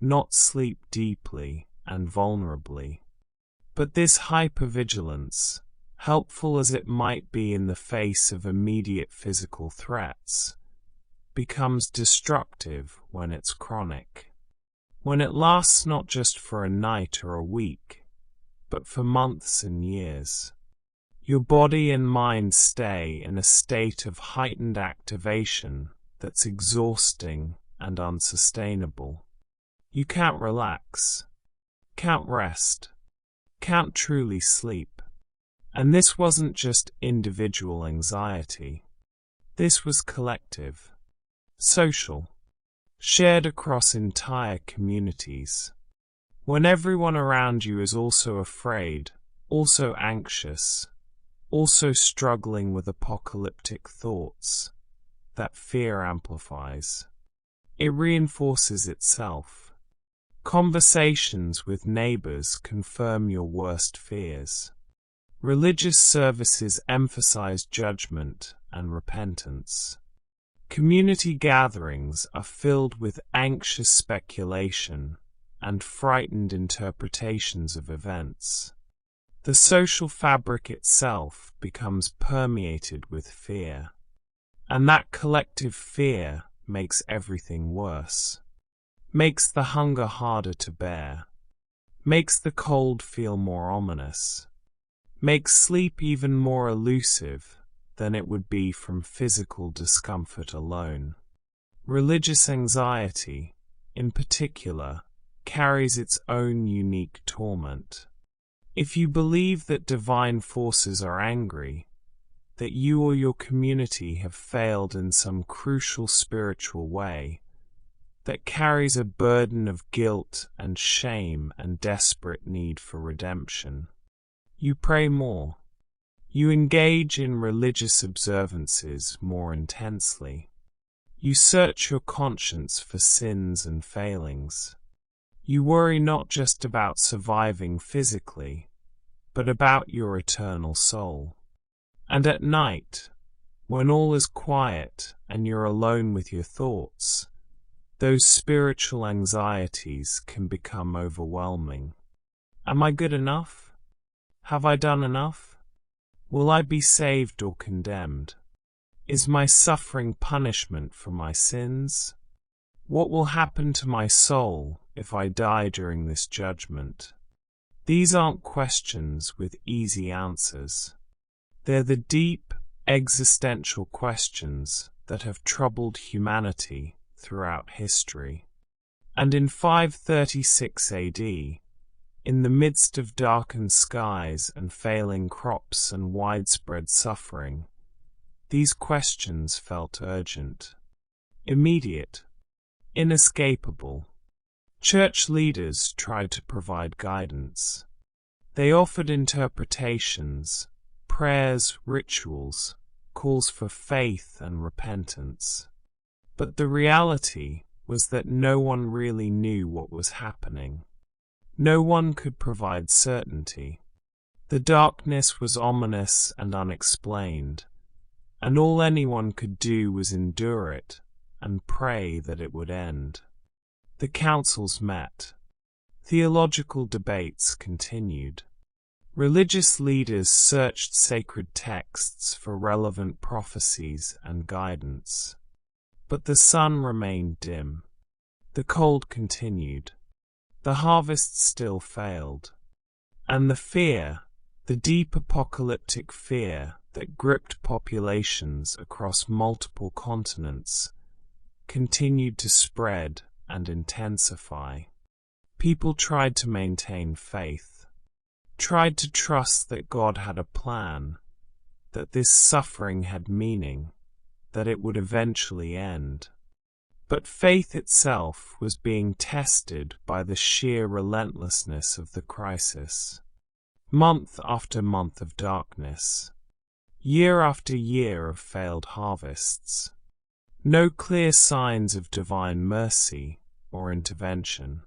not sleep deeply and vulnerably. But this hypervigilance, helpful as it might be in the face of immediate physical threats, becomes destructive when it's chronic. When it lasts not just for a night or a week, but for months and years. Your body and mind stay in a state of heightened activation that's exhausting and unsustainable. You can't relax, can't rest, can't truly sleep. And this wasn't just individual anxiety. This was collective, social, shared across entire communities. When everyone around you is also afraid, also anxious, also struggling with apocalyptic thoughts, that fear amplifies. It reinforces itself. Conversations with neighbors confirm your worst fears. Religious services emphasize judgment and repentance. Community gatherings are filled with anxious speculation and frightened interpretations of events. The social fabric itself becomes permeated with fear, and that collective fear makes everything worse, makes the hunger harder to bear, makes the cold feel more ominous, makes sleep even more elusive than it would be from physical discomfort alone. Religious anxiety, in particular, carries its own unique torment. If you believe that divine forces are angry, that you or your community have failed in some crucial spiritual way, that carries a burden of guilt and shame and desperate need for redemption, you pray more. You engage in religious observances more intensely. You search your conscience for sins and failings. You worry not just about surviving physically, but about your eternal soul. And at night, when all is quiet and you're alone with your thoughts, those spiritual anxieties can become overwhelming. Am I good enough? Have I done enough? Will I be saved or condemned? Is my suffering punishment for my sins? What will happen to my soul if I die during this judgment? These aren't questions with easy answers. They're the deep, existential questions that have troubled humanity throughout history. And in 536 AD, in the midst of darkened skies and failing crops and widespread suffering, these questions felt urgent, immediate, inescapable. Church leaders tried to provide guidance. They offered interpretations, prayers, rituals, calls for faith and repentance. But the reality was that no one really knew what was happening. No one could provide certainty. The darkness was ominous and unexplained, and all anyone could do was endure it and pray that it would end. The councils met. Theological debates continued. Religious leaders searched sacred texts for relevant prophecies and guidance. But the sun remained dim. The cold continued. The harvest still failed. And the fear, the deep apocalyptic fear that gripped populations across multiple continents, continued to spread and intensify. People tried to maintain faith. tried to trust that God had a plan, that this suffering had meaning, that it would eventually end. But faith itself was being tested by the sheer relentlessness of the crisis. Month after month of darkness, year after year of failed harvests, no clear signs of divine mercy or intervention,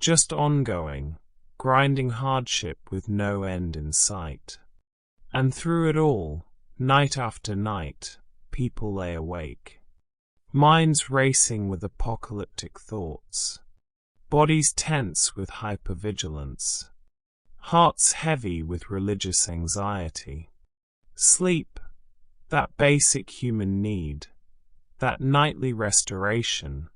just ongoing, grinding hardship with no end in sight. And through it all, night after night, people lay awake, minds racing with apocalyptic thoughts, bodies tense with hypervigilance, hearts heavy with religious anxiety. Sleep, that basic human need, that nightly restoration,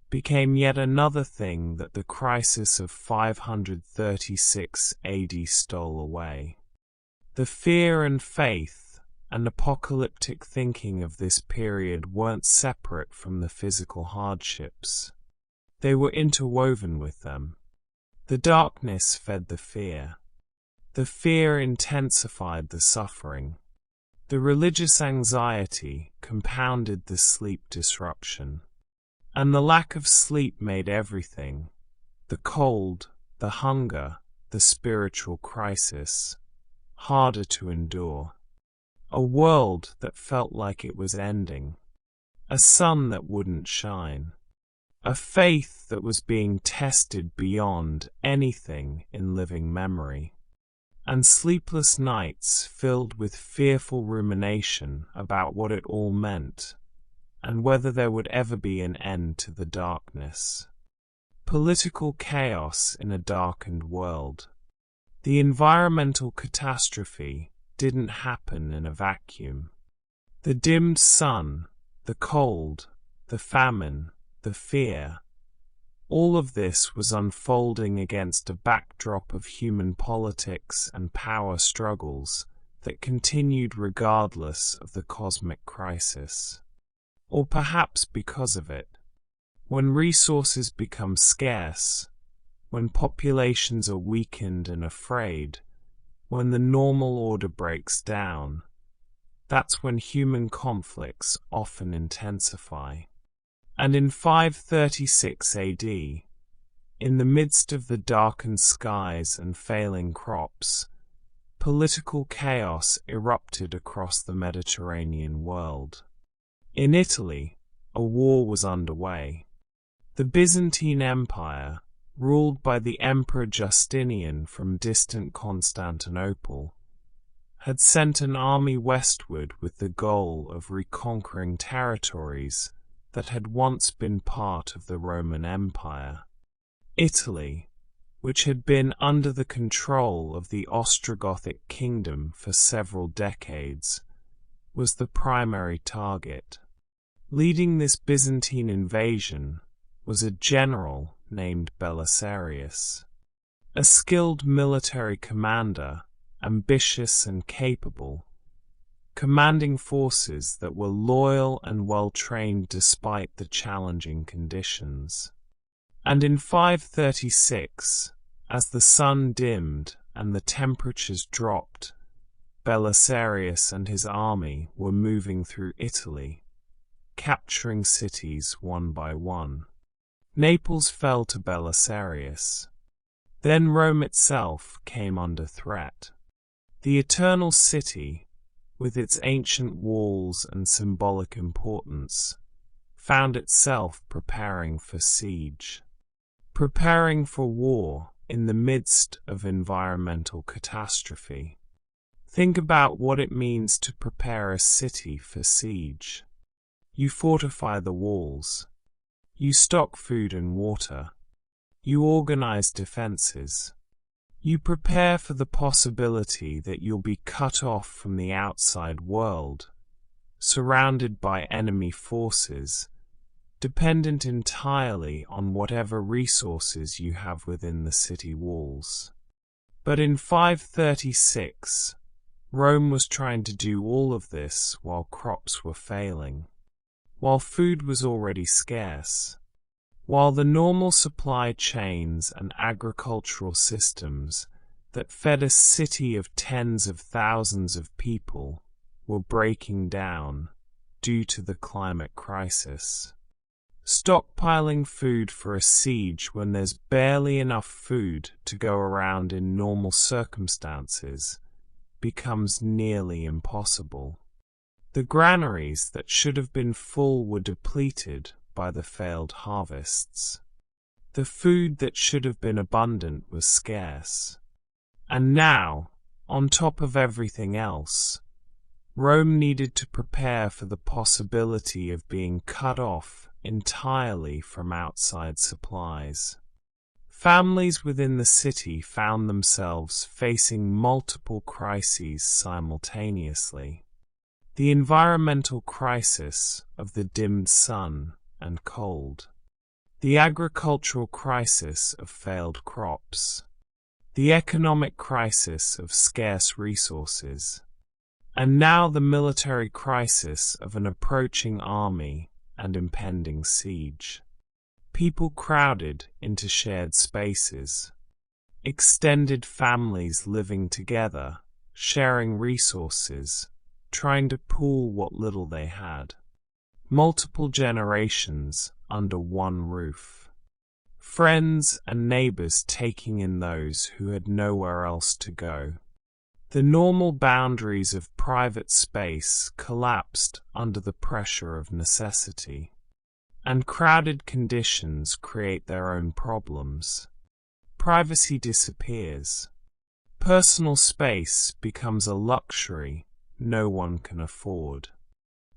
became yet another thing that the crisis of 536 AD stole away. The fear and faith and apocalyptic thinking of this period weren't separate from the physical hardships. They were interwoven with them. The darkness fed the fear. The fear intensified the suffering. The religious anxiety compounded the sleep disruption. And the lack of sleep made everything, the cold, the hunger, the spiritual crisis, harder to endure. A world that felt like it was ending. A sun that wouldn't shine. A faith that was being tested beyond anything in living memory. And sleepless nights filled with fearful rumination about what it all meant, and whether there would ever be an end to the darkness. Political chaos in a darkened world. The environmental catastrophe didn't happen in a vacuum. The dimmed sun, the cold, the famine, the fear, all of this was unfolding against a backdrop of human politics and power struggles that continued regardless of the cosmic crisis. Or perhaps because of it. When resources become scarce, when populations are weakened and afraid, when the normal order breaks down, that's when human conflicts often intensify. And in 536 AD, in the midst of the darkened skies and failing crops, political chaos erupted across the Mediterranean world. In Italy, a war was underway. The Byzantine Empire, ruled by the Emperor Justinian from distant Constantinople, had sent an army westward with the goal of reconquering territories that had once been part of the Roman Empire. Italy, which had been under the control of the Ostrogothic kingdom for several decades, was the primary target. Leading this Byzantine invasion was a general named Belisarius, a skilled military commander, ambitious and capable, commanding forces that were loyal and well-trained despite the challenging conditions. And in 536, as the sun dimmed and the temperatures dropped, Belisarius and his army were moving through Italy, capturing cities one by one. Naples fell to Belisarius. Then Rome itself came under threat. The Eternal City, with its ancient walls and symbolic importance, found itself preparing for siege, preparing for war in the midst of environmental catastrophe. Think about what it means to prepare a city for siege. You fortify the walls. You stock food and water. You organize defenses. You prepare for the possibility that you'll be cut off from the outside world, surrounded by enemy forces, dependent entirely on whatever resources you have within the city walls. But in 536, Rome was trying to do all of this while crops were failing, while food was already scarce, while the normal supply chains and agricultural systems that fed a city of tens of thousands of people were breaking down due to the climate crisis. Stockpiling food for a siege when there's barely enough food to go around in normal circumstances becomes nearly impossible. The granaries that should have been full were depleted by the failed harvests. The food that should have been abundant was scarce. And now, on top of everything else, Rome needed to prepare for the possibility of being cut off entirely from outside supplies. Families within the city found themselves facing multiple crises simultaneously. The environmental crisis of the dimmed sun and cold, the agricultural crisis of failed crops, the economic crisis of scarce resources, and now the military crisis of an approaching army and impending siege. People crowded into shared spaces, extended families living together, sharing resources, trying to pool what little they had. Multiple generations under one roof. Friends and neighbors taking in those who had nowhere else to go. The normal boundaries of private space collapsed under the pressure of necessity. And crowded conditions create their own problems. Privacy disappears. Personal space becomes a luxury no one can afford.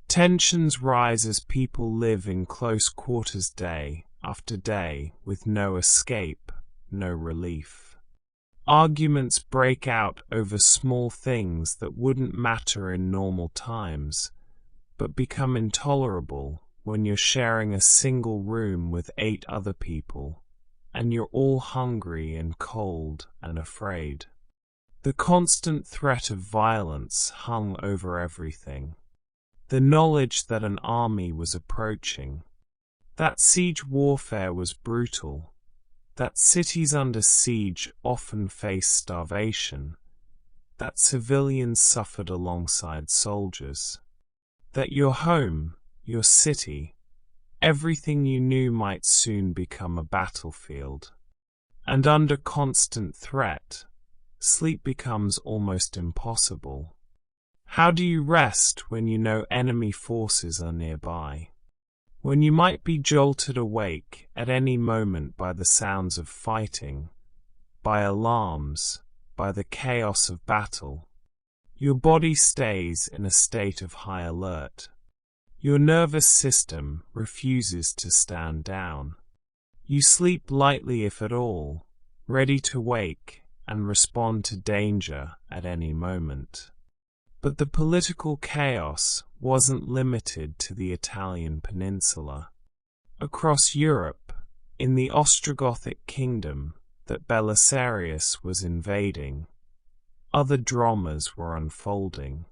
Tensions rise as people live in close quarters day after day with no escape, no relief. Arguments break out over small things that wouldn't matter in normal times, but become intolerable when you're sharing a single room with 8 other people, and you're all hungry and cold and afraid. The constant threat of violence hung over everything. The knowledge that an army was approaching, that siege warfare was brutal, that cities under siege often faced starvation, that civilians suffered alongside soldiers, that your home, your city, everything you knew might soon become a battlefield. And under constant threat, sleep becomes almost impossible. How do you rest when you know enemy forces are nearby? When you might be jolted awake at any moment by the sounds of fighting, by alarms, by the chaos of battle. Your body stays in a state of high alert. Your nervous system refuses to stand down. You sleep lightly if at all, ready to wake and respond to danger at any moment. But the political chaos wasn't limited to the Italian peninsula. Across Europe, in the Ostrogothic kingdom that Belisarius was invading, other dramas were unfolding.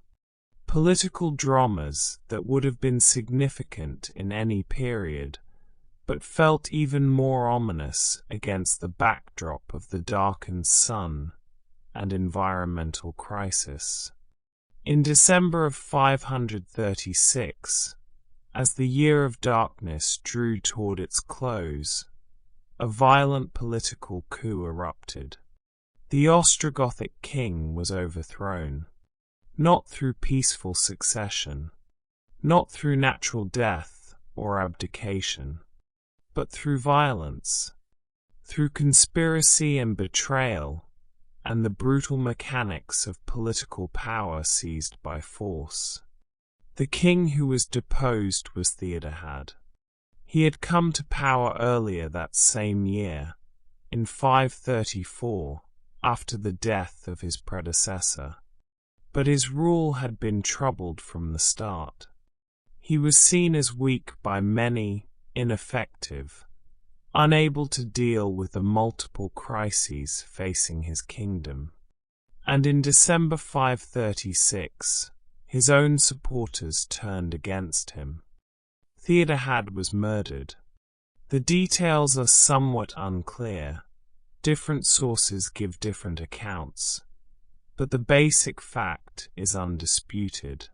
Political dramas that would have been significant in any period, but felt even more ominous against the backdrop of the darkened sun and environmental crisis. In December of 536, as the year of darkness drew toward its close, a violent political coup erupted. The Ostrogothic king was overthrown, not through peaceful succession, not through natural death or abdication, but through violence, through conspiracy and betrayal, and the brutal mechanics of political power seized by force. The king who was deposed was Theodahad. He had come to power earlier that same year, in 534, after the death of his predecessor. But his rule had been troubled from the start. He was seen as weak by many, ineffective, unable to deal with the multiple crises facing his kingdom. And in December 536, his own supporters turned against him. Theodahad was murdered. The details are somewhat unclear, Different sources give different accounts, but the basic fact is undisputed.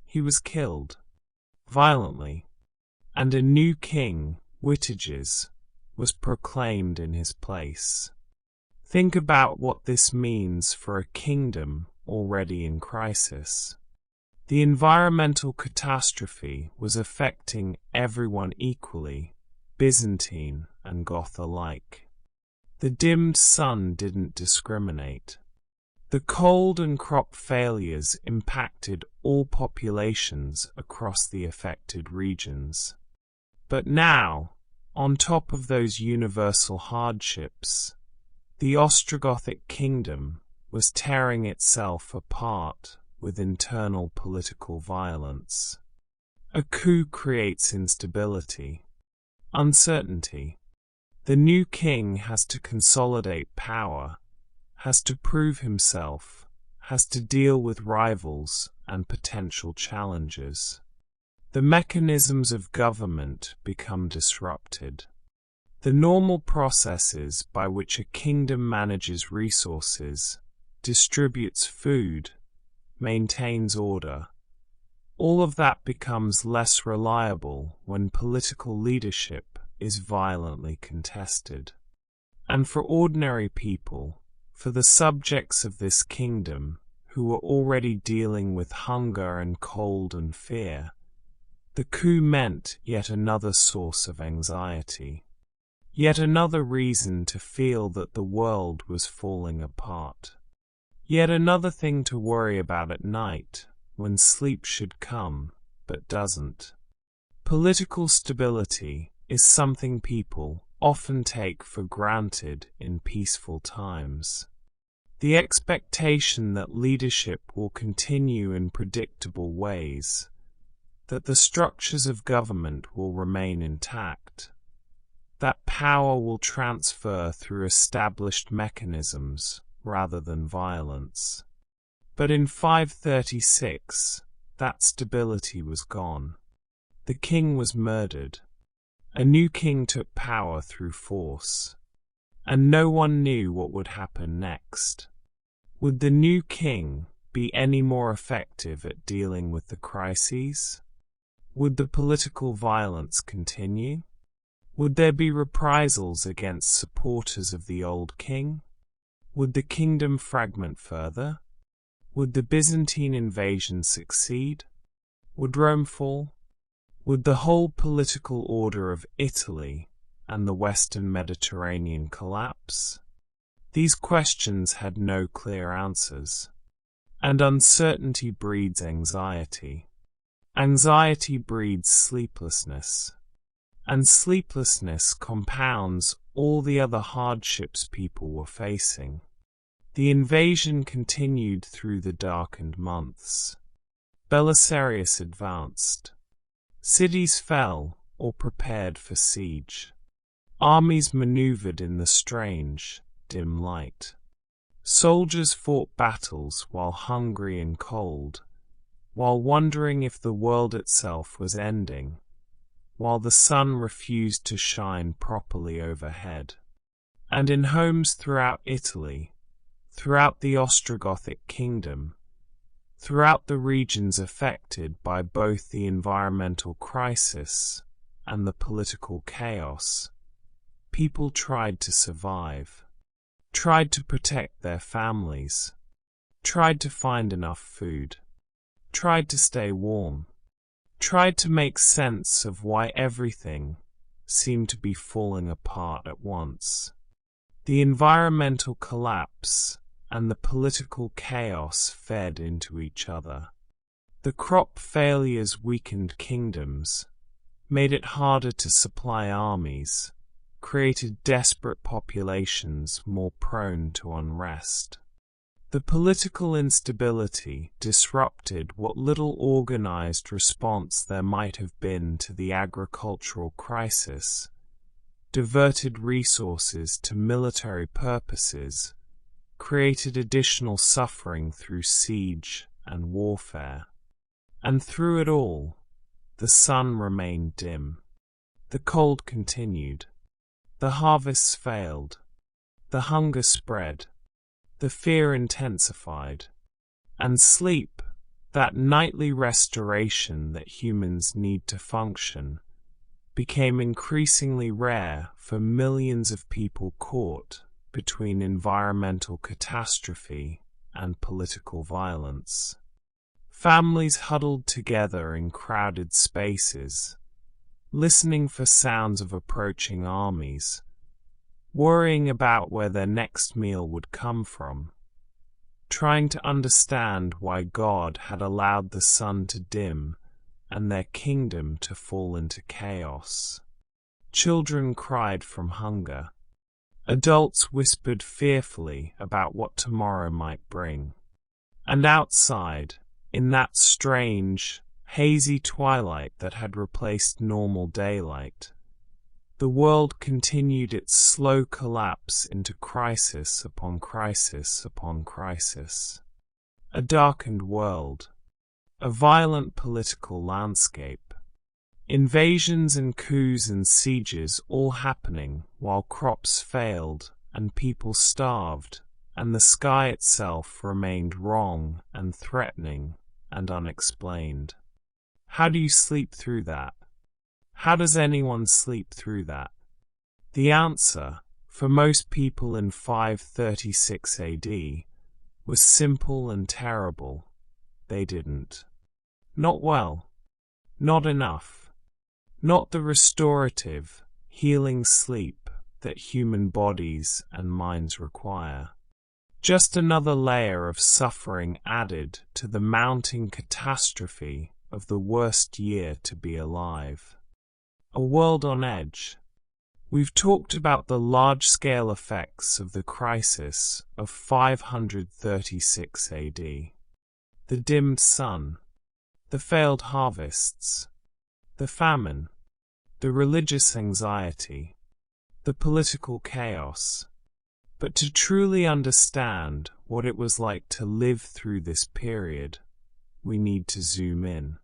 He was killed, violently, and a new king, Witiges, was proclaimed in his place. Think about what this means for a kingdom already in crisis. The environmental catastrophe was affecting everyone equally, Byzantine and Goth alike. The dimmed sun didn't discriminate. The cold and crop failures impacted all populations across the affected regions. But now, on top of those universal hardships, the Ostrogothic kingdom was tearing itself apart with internal political violence. A coup creates instability, uncertainty. The new king has to consolidate power, has to prove himself, has to deal with rivals and potential challenges. The mechanisms of government become disrupted. The normal processes by which a kingdom manages resources, distributes food, maintains order, all of that becomes less reliable when political leadership is violently contested. And for ordinary people, for the subjects of this kingdom, who were already dealing with hunger and cold and fear, the coup meant yet another source of anxiety, yet another reason to feel that the world was falling apart, yet another thing to worry about at night when sleep should come, but doesn't. Political stability is something people often take for granted in peaceful times. The expectation that leadership will continue in predictable ways, that the structures of government will remain intact, that power will transfer through established mechanisms rather than violence. But in 536, that stability was gone. The king was murdered. A new king took power through force, and no one knew what would happen next. Would the new king be any more effective at dealing with the crises? Would the political violence continue? Would there be reprisals against supporters of the old king? Would the kingdom fragment further? Would the Byzantine invasion succeed? Would Rome fall? Would the whole political order of Italy and the Western Mediterranean collapse? These questions had no clear answers, and uncertainty breeds anxiety. Anxiety breeds sleeplessness, and sleeplessness compounds all the other hardships people were facing. The invasion continued through the darkened months. Belisarius advanced. Cities fell or prepared for siege. Armies maneuvered in the strange, dim light. Soldiers fought battles while hungry and cold, while wondering if the world itself was ending, while the sun refused to shine properly overhead. And in homes throughout Italy, throughout the Ostrogothic kingdom, throughout the regions affected by both the environmental crisis and the political chaos, people tried to survive, tried to protect their families, tried to find enough food, tried to stay warm, tried to make sense of why everything seemed to be falling apart at once. The environmental collapse and the political chaos fed into each other. The crop failures weakened kingdoms, made it harder to supply armies, created desperate populations more prone to unrest. The political instability disrupted what little organized response there might have been to the agricultural crisis, diverted resources to military purposes, created additional suffering through siege and warfare. And through it all, the sun remained dim. The cold continued. The harvests failed. The hunger spread, the fear intensified, and sleep, that nightly restoration that humans need to function, became increasingly rare for millions of people caught between environmental catastrophe and political violence. Families huddled together in crowded spaces, listening for sounds of approaching armies, worrying about where their next meal would come from, trying to understand why God had allowed the sun to dim and their kingdom to fall into chaos. Children cried from hunger. Adults whispered fearfully about what tomorrow might bring. And outside, in that strange, hazy twilight that had replaced normal daylight, the world continued its slow collapse into crisis upon crisis upon crisis. A darkened world, a violent political landscape, invasions and coups and sieges all happening while crops failed and people starved, and the sky itself remained wrong and threatening and unexplained. How do you sleep through that? How does anyone sleep through that? The answer, for most people in 536 AD, was simple and terrible. They didn't. Not well. Not enough. Not the restorative, healing sleep that human bodies and minds require. Just another layer of suffering added to the mounting catastrophe of the worst year to be alive. A world on edge. We've talked about the large-scale effects of the crisis of 536 AD. The dimmed sun, the failed harvests, the famine, the religious anxiety, the political chaos. But to truly understand what it was like to live through this period, we need to zoom in.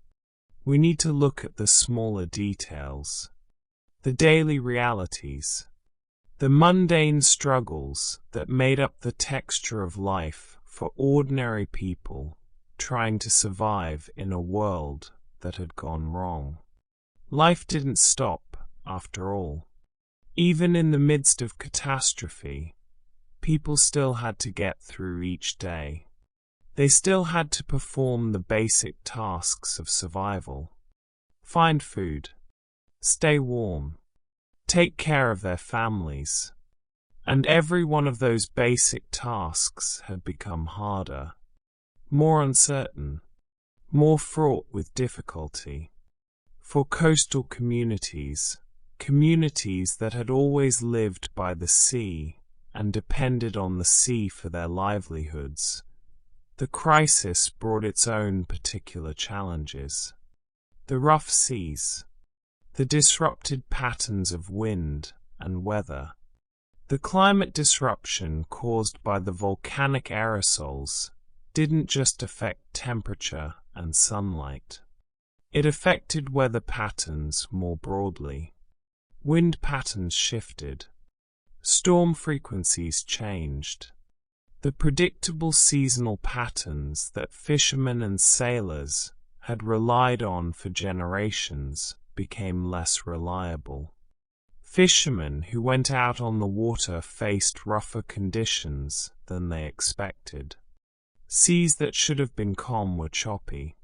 We need to look at the smaller details, the daily realities, the mundane struggles that made up the texture of life for ordinary people trying to survive in a world that had gone wrong. Life didn't stop, after all. Even in the midst of catastrophe, people still had to get through each day. They still had to perform the basic tasks of survival. Find food, stay warm, take care of their families. And every one of those basic tasks had become harder, more uncertain, more fraught with difficulty. For coastal communities, communities that had always lived by the sea and depended on the sea for their livelihoods, the crisis brought its own particular challenges. The rough seas, the disrupted patterns of wind and weather, the climate disruption caused by the volcanic aerosols didn't just affect temperature and sunlight. It affected weather patterns more broadly. Wind patterns shifted. Storm frequencies changed. The predictable seasonal patterns that fishermen and sailors had relied on for generations became less reliable. Fishermen who went out on the water faced rougher conditions than they expected. Seas that should have been calm were choppy.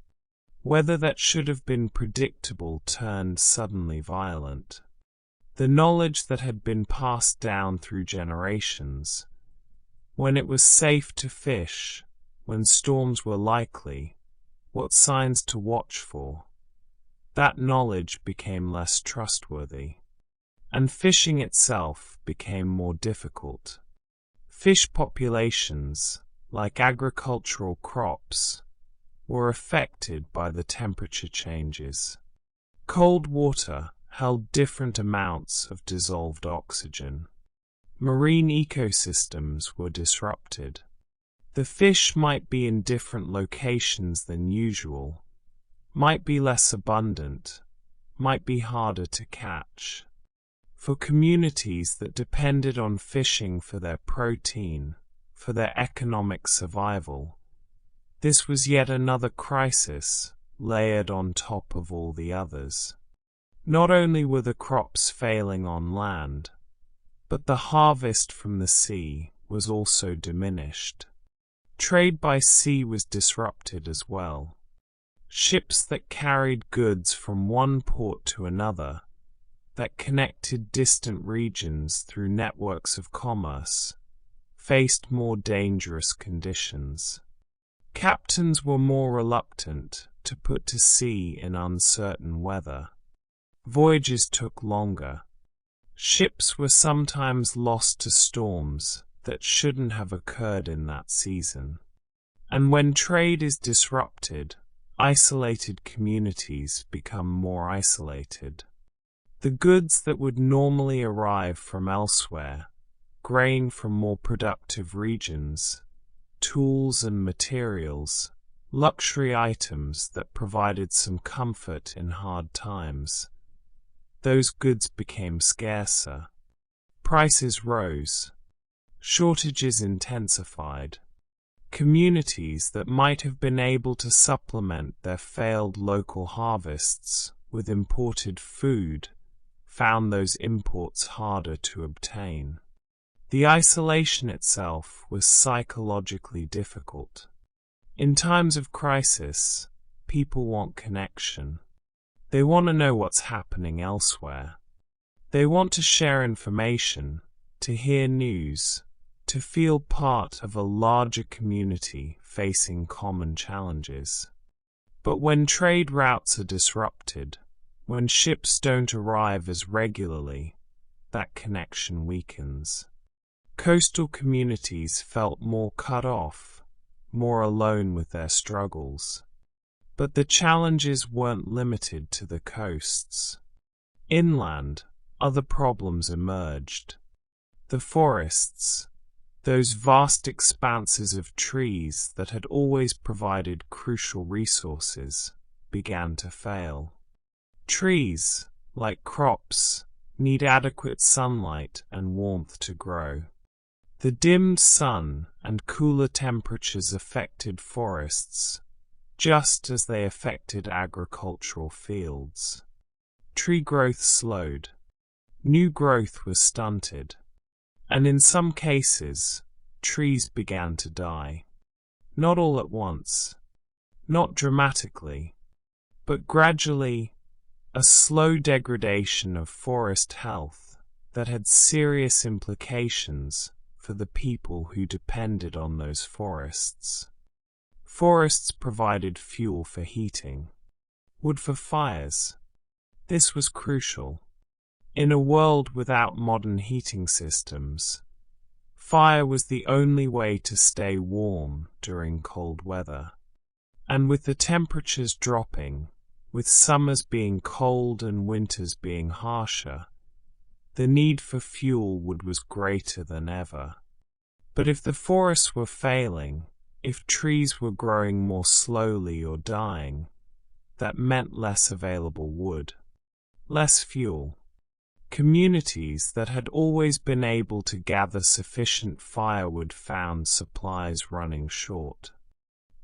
Weather that should have been predictable turned suddenly violent. The knowledge that had been passed down through generations, when it was safe to fish, when storms were likely, what signs to watch for, that knowledge became less trustworthy. And fishing itself became more difficult. Fish populations, like agricultural crops, were affected by the temperature changes. Cold water held different amounts of dissolved oxygen. Marine ecosystems were disrupted. The fish might be in different locations than usual, might be less abundant, might be harder to catch. For communities that depended on fishing for their protein, for their economic survival, this was yet another crisis layered on top of all the others. Not only were the crops failing on land, but the harvest from the sea was also diminished. Trade by sea was disrupted as well. Ships that carried goods from one port to another, that connected distant regions through networks of commerce, faced more dangerous conditions. Captains were more reluctant to put to sea in uncertain weather. Voyages took longer. Ships were sometimes lost to storms that shouldn't have occurred in that season. And when trade is disrupted, isolated communities become more isolated. The goods that would normally arrive from elsewhere, grain from more productive regions, tools and materials, luxury items that provided some comfort in hard times, those goods became scarcer. Prices rose. Shortages intensified. Communities that might have been able to supplement their failed local harvests with imported food found those imports harder to obtain. The isolation itself was psychologically difficult. In times of crisis, people want connection. They want to know what's happening elsewhere. They want to share information, to hear news, to feel part of a larger community facing common challenges. But when trade routes are disrupted, when ships don't arrive as regularly, that connection weakens. Coastal communities felt more cut off, more alone with their struggles. But the challenges weren't limited to the coasts. Inland, other problems emerged. The forests, those vast expanses of trees that had always provided crucial resources, began to fail. Trees, like crops, need adequate sunlight and warmth to grow. The dimmed sun and cooler temperatures affected forests, just as they affected agricultural fields. Tree growth slowed. New growth was stunted. And in some cases, trees began to die. Not all at once, not dramatically, but gradually, a slow degradation of forest health that had serious implications for the people who depended on those forests. Forests provided fuel for heating, wood for fires. This was crucial. In a world without modern heating systems, fire was the only way to stay warm during cold weather. And with the temperatures dropping, with summers being cold and winters being harsher, the need for fuel wood was greater than ever. But if the forests were failing, if trees were growing more slowly or dying, that meant less available wood, less fuel. Communities that had always been able to gather sufficient firewood found supplies running short.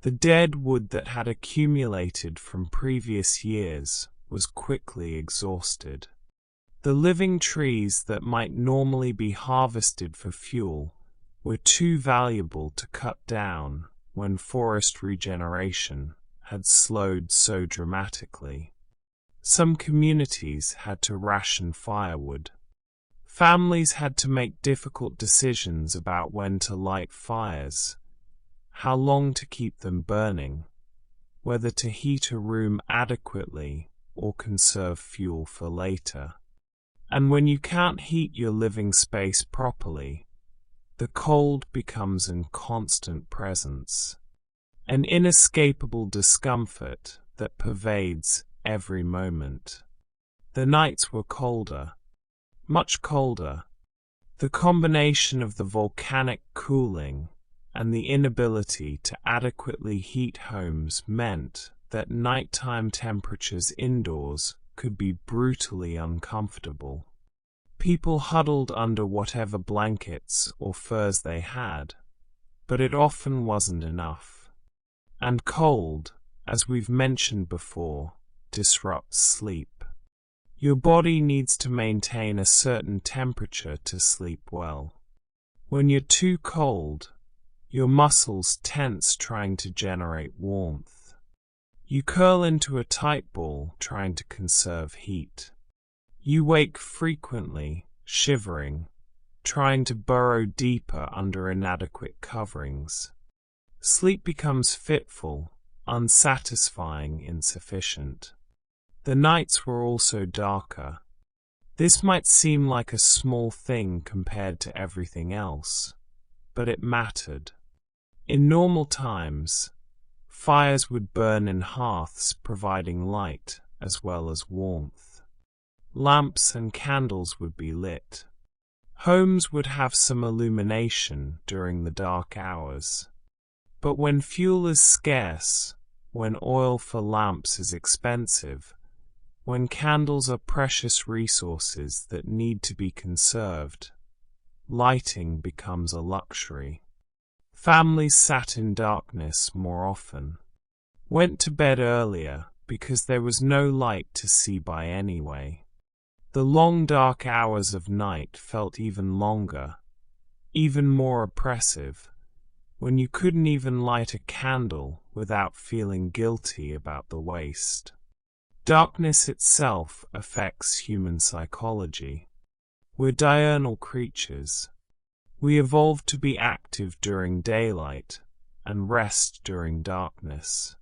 The dead wood that had accumulated from previous years was quickly exhausted. The living trees that might normally be harvested for fuel were too valuable to cut down when forest regeneration had slowed so dramatically. Some communities had to ration firewood. Families had to make difficult decisions about when to light fires, how long to keep them burning, whether to heat a room adequately or conserve fuel for later. And when you can't heat your living space properly, the cold becomes a constant presence, an inescapable discomfort that pervades every moment. The nights were colder, much colder. The combination of the volcanic cooling and the inability to adequately heat homes meant that nighttime temperatures indoors could be brutally uncomfortable. People huddled under whatever blankets or furs they had, but it often wasn't enough. And cold, as we've mentioned before, disrupts sleep. Your body needs to maintain a certain temperature to sleep well. When you're too cold, your muscles tense trying to generate warmth. You curl into a tight ball trying to conserve heat. You wake frequently, shivering, trying to burrow deeper under inadequate coverings. Sleep becomes fitful, unsatisfying, insufficient. The nights were also darker. This might seem like a small thing compared to everything else, but it mattered. In normal times, fires would burn in hearths providing light as well as warmth. Lamps and candles would be lit. Homes would have some illumination during the dark hours. But when fuel is scarce, when oil for lamps is expensive, when candles are precious resources that need to be conserved, lighting becomes a luxury. Families sat in darkness more often, went to bed earlier because there was no light to see by anyway. The long dark hours of night felt even longer, even more oppressive, when you couldn't even light a candle without feeling guilty about the waste. Darkness itself affects human psychology. We're diurnal creatures. We evolved to be active during daylight and rest during darkness.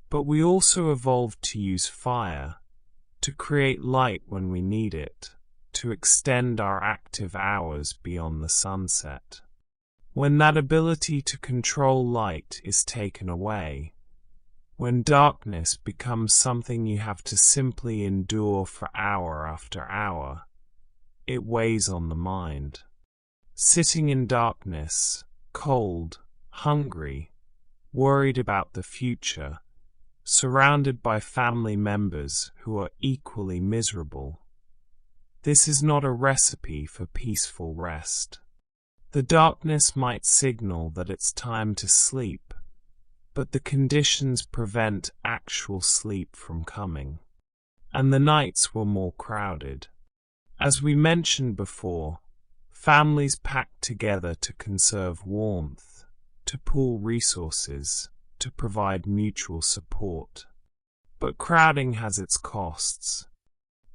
But we also evolved to use fire, to create light when we need it, to extend our active hours beyond the sunset. When that ability to control light is taken away, when darkness becomes something you have to simply endure for hour after hour, it weighs on the mind. Sitting in darkness, cold, hungry, worried about the future, surrounded by family members who are equally miserable. This is not a recipe for peaceful rest. The darkness might signal that it's time to sleep, but the conditions prevent actual sleep from coming. And the nights were more crowded. As we mentioned before, families packed together to conserve warmth, to pool resources, to provide mutual support. But crowding has its costs.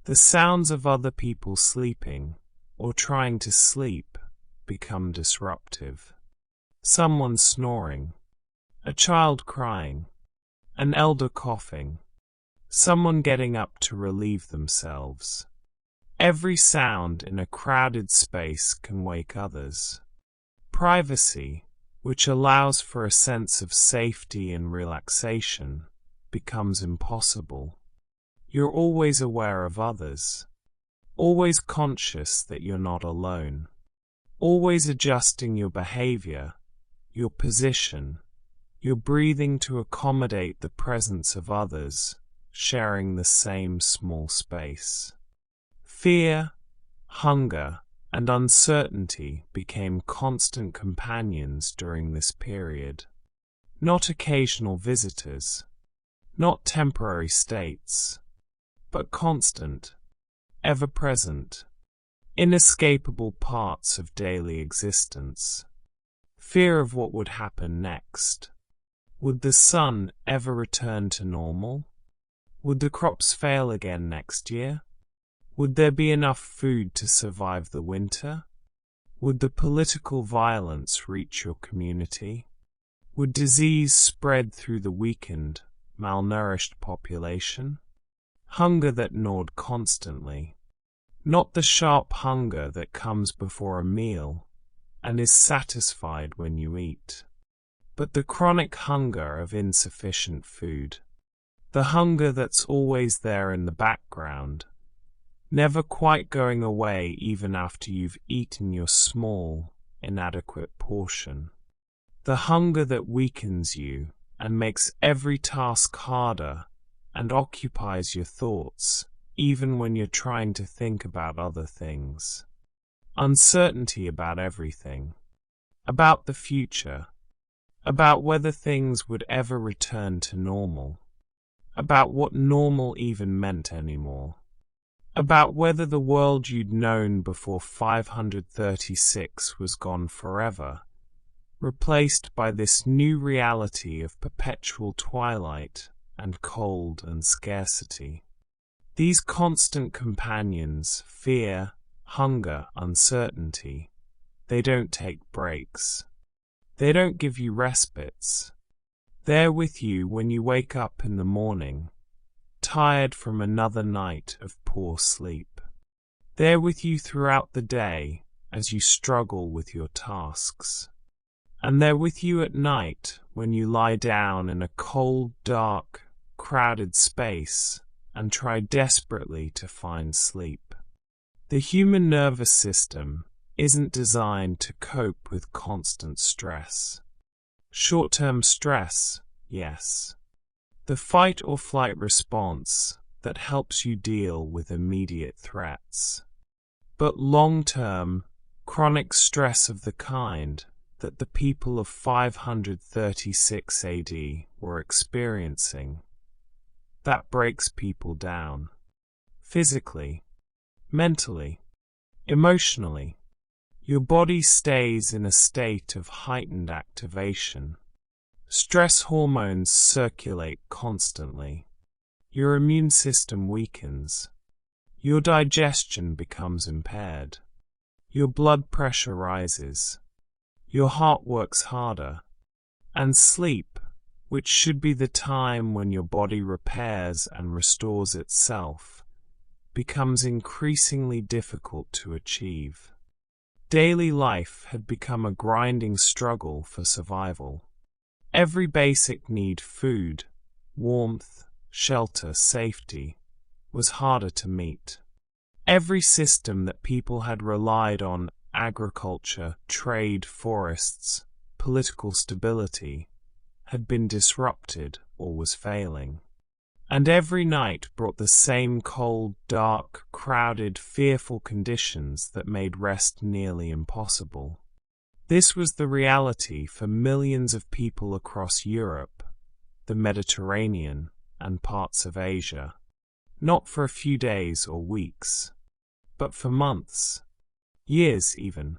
The sounds of other people sleeping, or trying to sleep, become disruptive. Someone snoring, a child crying, an elder coughing, someone getting up to relieve themselves. Every sound in a crowded space can wake others. Privacy, which allows for a sense of safety and relaxation, becomes impossible. You're always aware of others, always conscious that you're not alone, always adjusting your behavior, your position, your breathing to accommodate the presence of others, sharing the same small space. Fear, hunger, and uncertainty became constant companions during this period. Not occasional visitors, not temporary states, but constant, ever-present, inescapable parts of daily existence. Fear of what would happen next. Would the sun ever return to normal? Would the crops fail again next year? Would there be enough food to survive the winter? Would the political violence reach your community? Would disease spread through the weakened, malnourished population? Hunger that gnawed constantly. Not the sharp hunger that comes before a meal and is satisfied when you eat, but the chronic hunger of insufficient food. The hunger that's always there in the background, never quite going away even after you've eaten your small, inadequate portion. The hunger that weakens you and makes every task harder and occupies your thoughts, even when you're trying to think about other things. Uncertainty about everything. About the future. About whether things would ever return to normal. About what normal even meant anymore. About whether the world you'd known before 536 was gone forever, replaced by this new reality of perpetual twilight and cold and scarcity. These constant companions, fear, hunger, uncertainty, they don't take breaks. They don't give you respites. They're with you when you wake up in the morning, tired from another night of poor sleep. They're with you throughout the day as you struggle with your tasks. And they're with you at night when you lie down in a cold, dark, crowded space and try desperately to find sleep. The human nervous system isn't designed to cope with constant stress. Short-term stress, yes. The fight or flight response that helps you deal with immediate threats. But long-term, chronic stress of the kind that the people of 536 AD were experiencing, that breaks people down. Physically, mentally, emotionally. Your body stays in a state of heightened activation. Stress hormones circulate constantly. Your immune system weakens. Your digestion becomes impaired. Your blood pressure rises. Your heart works harder. And sleep, which should be the time when your body repairs and restores itself, becomes increasingly difficult to achieve. Daily life had become a grinding struggle for survival. Every basic need, food, warmth, shelter, safety, was harder to meet. Every system that people had relied on, agriculture, trade, forests, political stability, had been disrupted or was failing. And every night brought the same cold, dark, crowded, fearful conditions that made rest nearly impossible. This was the reality for millions of people across Europe, the Mediterranean, and parts of Asia. Not for a few days or weeks, but for months, years even.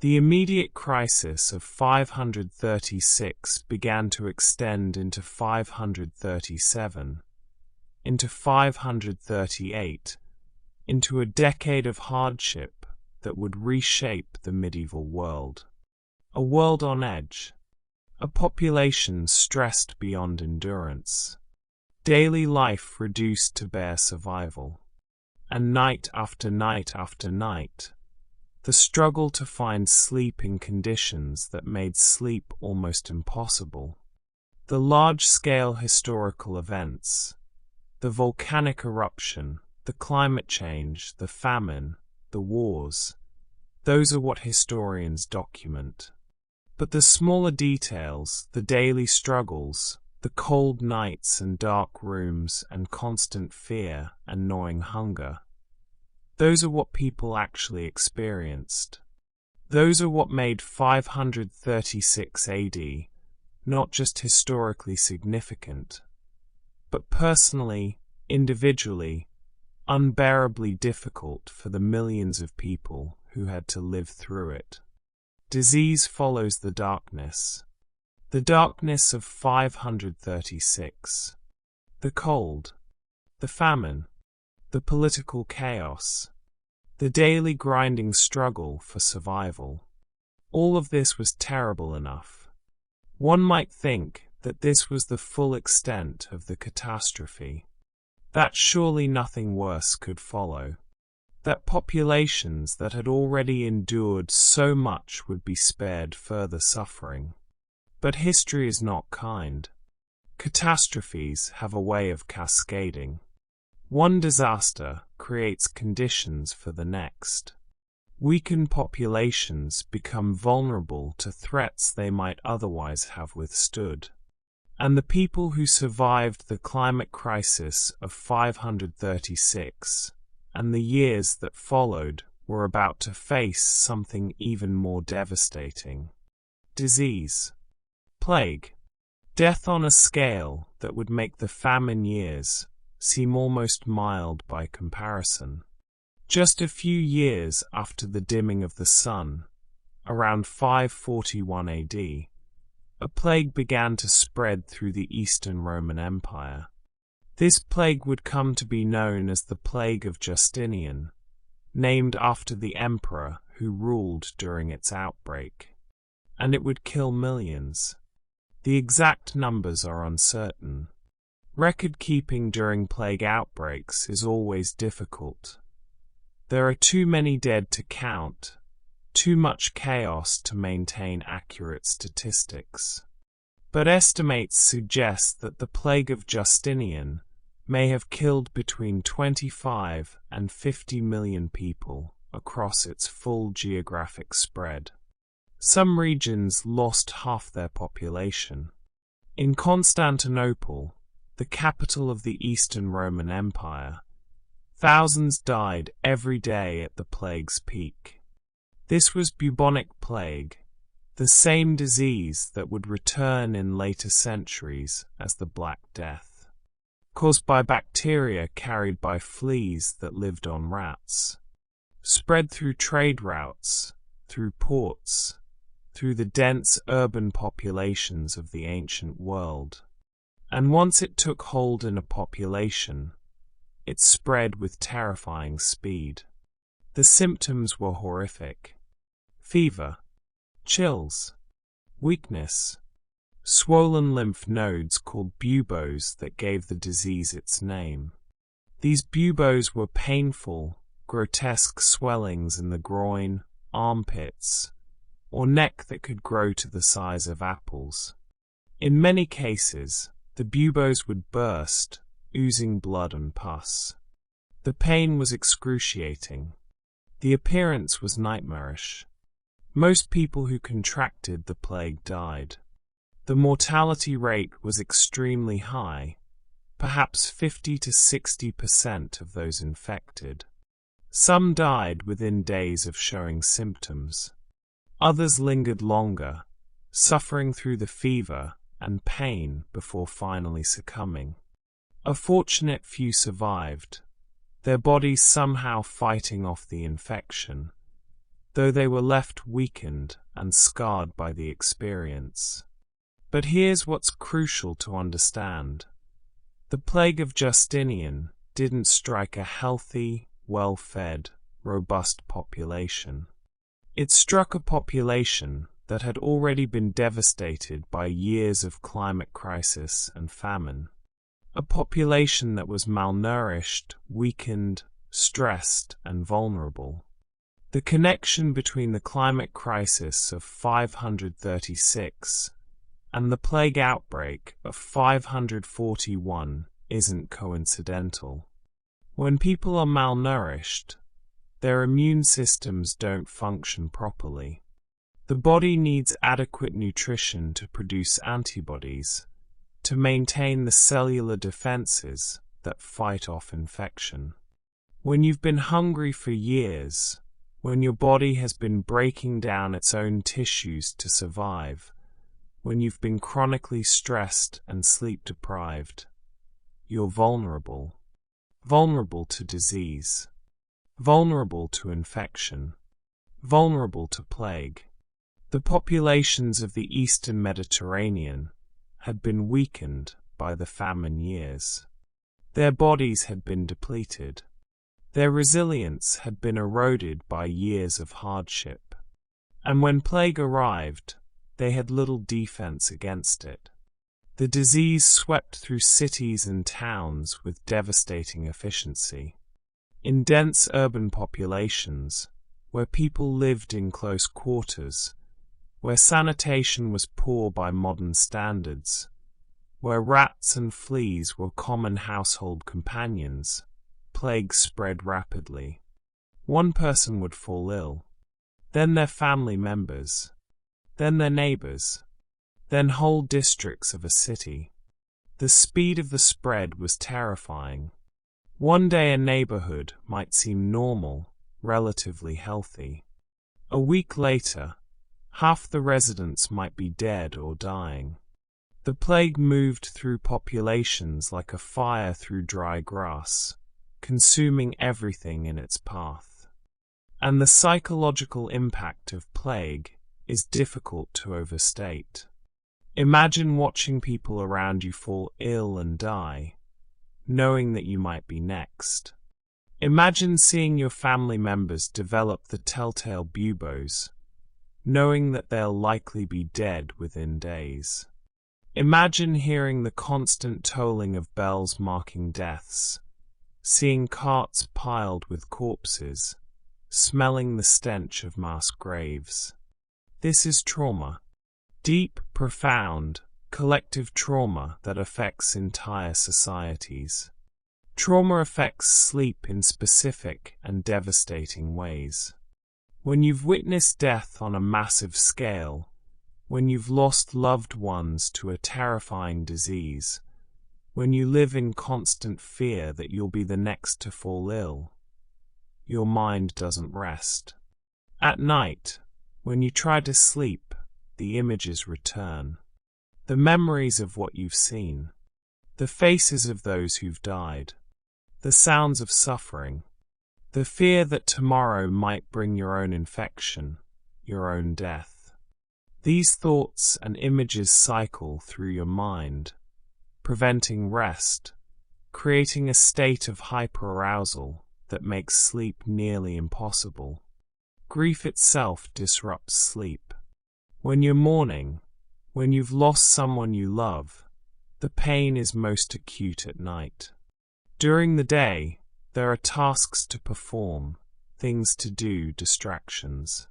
The immediate crisis of 536 began to extend into 537, into 538, into a decade of hardship that would reshape the medieval world. A world on edge, a population stressed beyond endurance, daily life reduced to bare survival, and night after night after night, the struggle to find sleep in conditions that made sleep almost impossible. The large-scale historical events, the volcanic eruption, the climate change, the famine, the wars, those are what historians document. But the smaller details, the daily struggles, the cold nights and dark rooms and constant fear and gnawing hunger, those are what people actually experienced. Those are what made 536 AD not just historically significant, but personally, individually, unbearably difficult for the millions of people who had to live through it. Disease follows the darkness of 536, the cold, the famine, the political chaos, the daily grinding struggle for survival. All of this was terrible enough. One might think that this was the full extent of the catastrophe, that surely nothing worse could follow, that populations that had already endured so much would be spared further suffering. But history is not kind. Catastrophes have a way of cascading. One disaster creates conditions for the next. Weakened populations become vulnerable to threats they might otherwise have withstood. And the people who survived the climate crisis of 536 and the years that followed were about to face something even more devastating. Disease. Plague. Death on a scale that would make the famine years seem almost mild by comparison. Just a few years after the dimming of the sun, around 541 AD, a plague began to spread through the Eastern Roman Empire. This plague would come to be known as the Plague of Justinian, named after the emperor who ruled during its outbreak. And it would kill millions. The exact numbers are uncertain. Record-keeping during plague outbreaks is always difficult. There are too many dead to count, too much chaos to maintain accurate statistics. But estimates suggest that the Plague of Justinian may have killed between 25 and 50 million people across its full geographic spread. Some regions lost half their population. In Constantinople, the capital of the Eastern Roman Empire, thousands died every day at the plague's peak. This was bubonic plague, the same disease that would return in later centuries as the Black Death, caused by bacteria carried by fleas that lived on rats, spread through trade routes, through ports, through the dense urban populations of the ancient world. And once it took hold in a population, it spread with terrifying speed. The symptoms were horrific. Fever, chills, weakness, swollen lymph nodes called buboes that gave the disease its name. These buboes were painful, grotesque swellings in the groin, armpits, or neck that could grow to the size of apples. In many cases, the buboes would burst, oozing blood and pus. The pain was excruciating. The appearance was nightmarish. Most people who contracted the plague died. The mortality rate was extremely high, perhaps 50 to 60% of those infected. Some died within days of showing symptoms. Others lingered longer, suffering through the fever and pain before finally succumbing. A fortunate few survived, their bodies somehow fighting off the infection, though they were left weakened and scarred by the experience. But here's what's crucial to understand. The Plague of Justinian didn't strike a healthy, well-fed, robust population. It struck a population that had already been devastated by years of climate crisis and famine. A population that was malnourished, weakened, stressed, and vulnerable. The connection between the climate crisis of 536 and the plague outbreak of 541 isn't coincidental. When people are malnourished, their immune systems don't function properly. The body needs adequate nutrition to produce antibodies, to maintain the cellular defenses that fight off infection. When you've been hungry for years, when your body has been breaking down its own tissues to survive, when you've been chronically stressed and sleep deprived, you're vulnerable. Vulnerable to disease. Vulnerable to infection. Vulnerable to plague. The populations of the Eastern Mediterranean had been weakened by the famine years. Their bodies had been depleted. Their resilience had been eroded by years of hardship. And when plague arrived, they had little defense against it. The disease swept through cities and towns with devastating efficiency. In dense urban populations, where people lived in close quarters, where sanitation was poor by modern standards, where rats and fleas were common household companions, plague spread rapidly. One person would fall ill, then their family members, then their neighbors. then whole districts of a city. The speed of the spread was terrifying. One day a neighborhood might seem normal, relatively healthy. A week later, half the residents might be dead or dying. The plague moved through populations like a fire through dry grass, consuming everything in its path. And the psychological impact of plague is difficult to overstate. Imagine watching people around you fall ill and die, knowing that you might be next. Imagine seeing your family members develop the telltale buboes, knowing that they'll likely be dead within days. Imagine hearing the constant tolling of bells marking deaths, seeing carts piled with corpses, smelling the stench of mass graves. This is trauma. Deep, profound, collective trauma that affects entire societies. Trauma affects sleep in specific and devastating ways. When you've witnessed death on a massive scale, when you've lost loved ones to a terrifying disease, when you live in constant fear that you'll be the next to fall ill, your mind doesn't rest. At night, when you try to sleep, the images return. The memories of what you've seen. The faces of those who've died. The sounds of suffering. The fear that tomorrow might bring your own infection, your own death. These thoughts and images cycle through your mind, preventing rest, creating a state of hyperarousal that makes sleep nearly impossible. Grief itself disrupts sleep. When you're mourning, when you've lost someone you love, the pain is most acute at night. During the day, there are tasks to perform, things to do, distractions.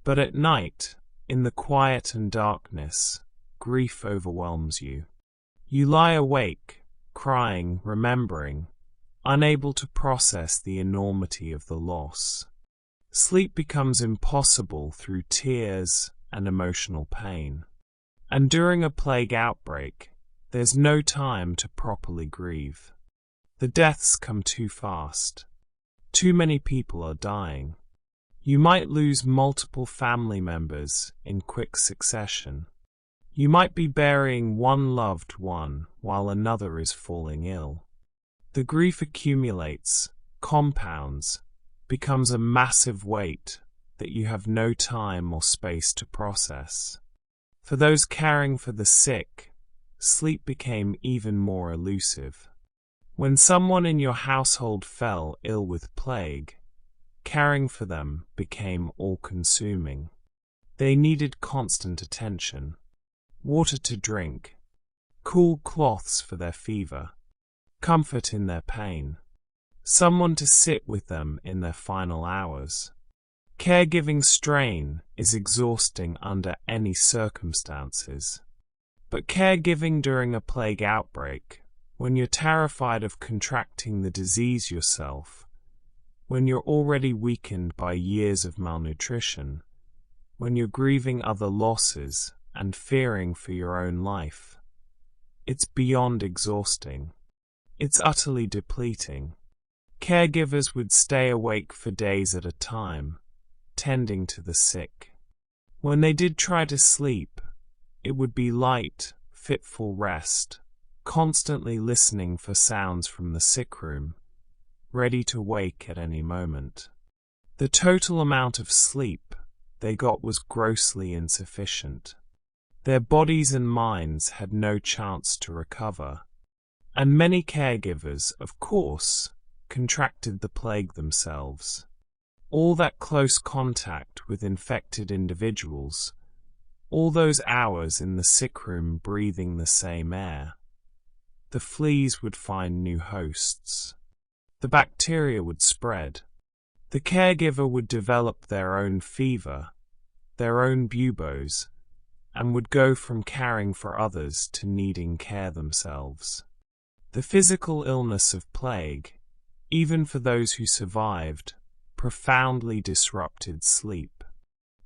But at night, in the quiet and darkness, grief overwhelms you. You lie awake, crying, remembering, unable to process the enormity of the loss. Sleep becomes impossible through tears and emotional pain. And during a plague outbreak, there's no time to properly grieve. The deaths come too fast. Too many people are dying. You might lose multiple family members in quick succession. You might be burying one loved one while another is falling ill. The grief accumulates, compounds, becomes a massive weight that you have no time or space to process. For those caring for the sick, sleep became even more elusive. When someone in your household fell ill with plague, caring for them became all-consuming. They needed constant attention, water to drink, cool cloths for their fever, comfort in their pain, someone to sit with them in their final hours. Caregiving strain is exhausting under any circumstances. But caregiving during a plague outbreak, when you're terrified of contracting the disease yourself, when you're already weakened by years of malnutrition, when you're grieving other losses and fearing for your own life, it's beyond exhausting. It's utterly depleting. Caregivers would stay awake for days at a time, tending to the sick. When they did try to sleep, it would be light, fitful rest, constantly listening for sounds from the sick room, ready to wake at any moment. The total amount of sleep they got was grossly insufficient. Their bodies and minds had no chance to recover. And many caregivers, of course, contracted the plague themselves. All that close contact with infected individuals, all those hours in the sick room breathing the same air. The fleas would find new hosts. The bacteria would spread. The caregiver would develop their own fever, their own buboes, and would go from caring for others to needing care themselves. The physical illness of plague, even for those who survived, profoundly disrupted sleep.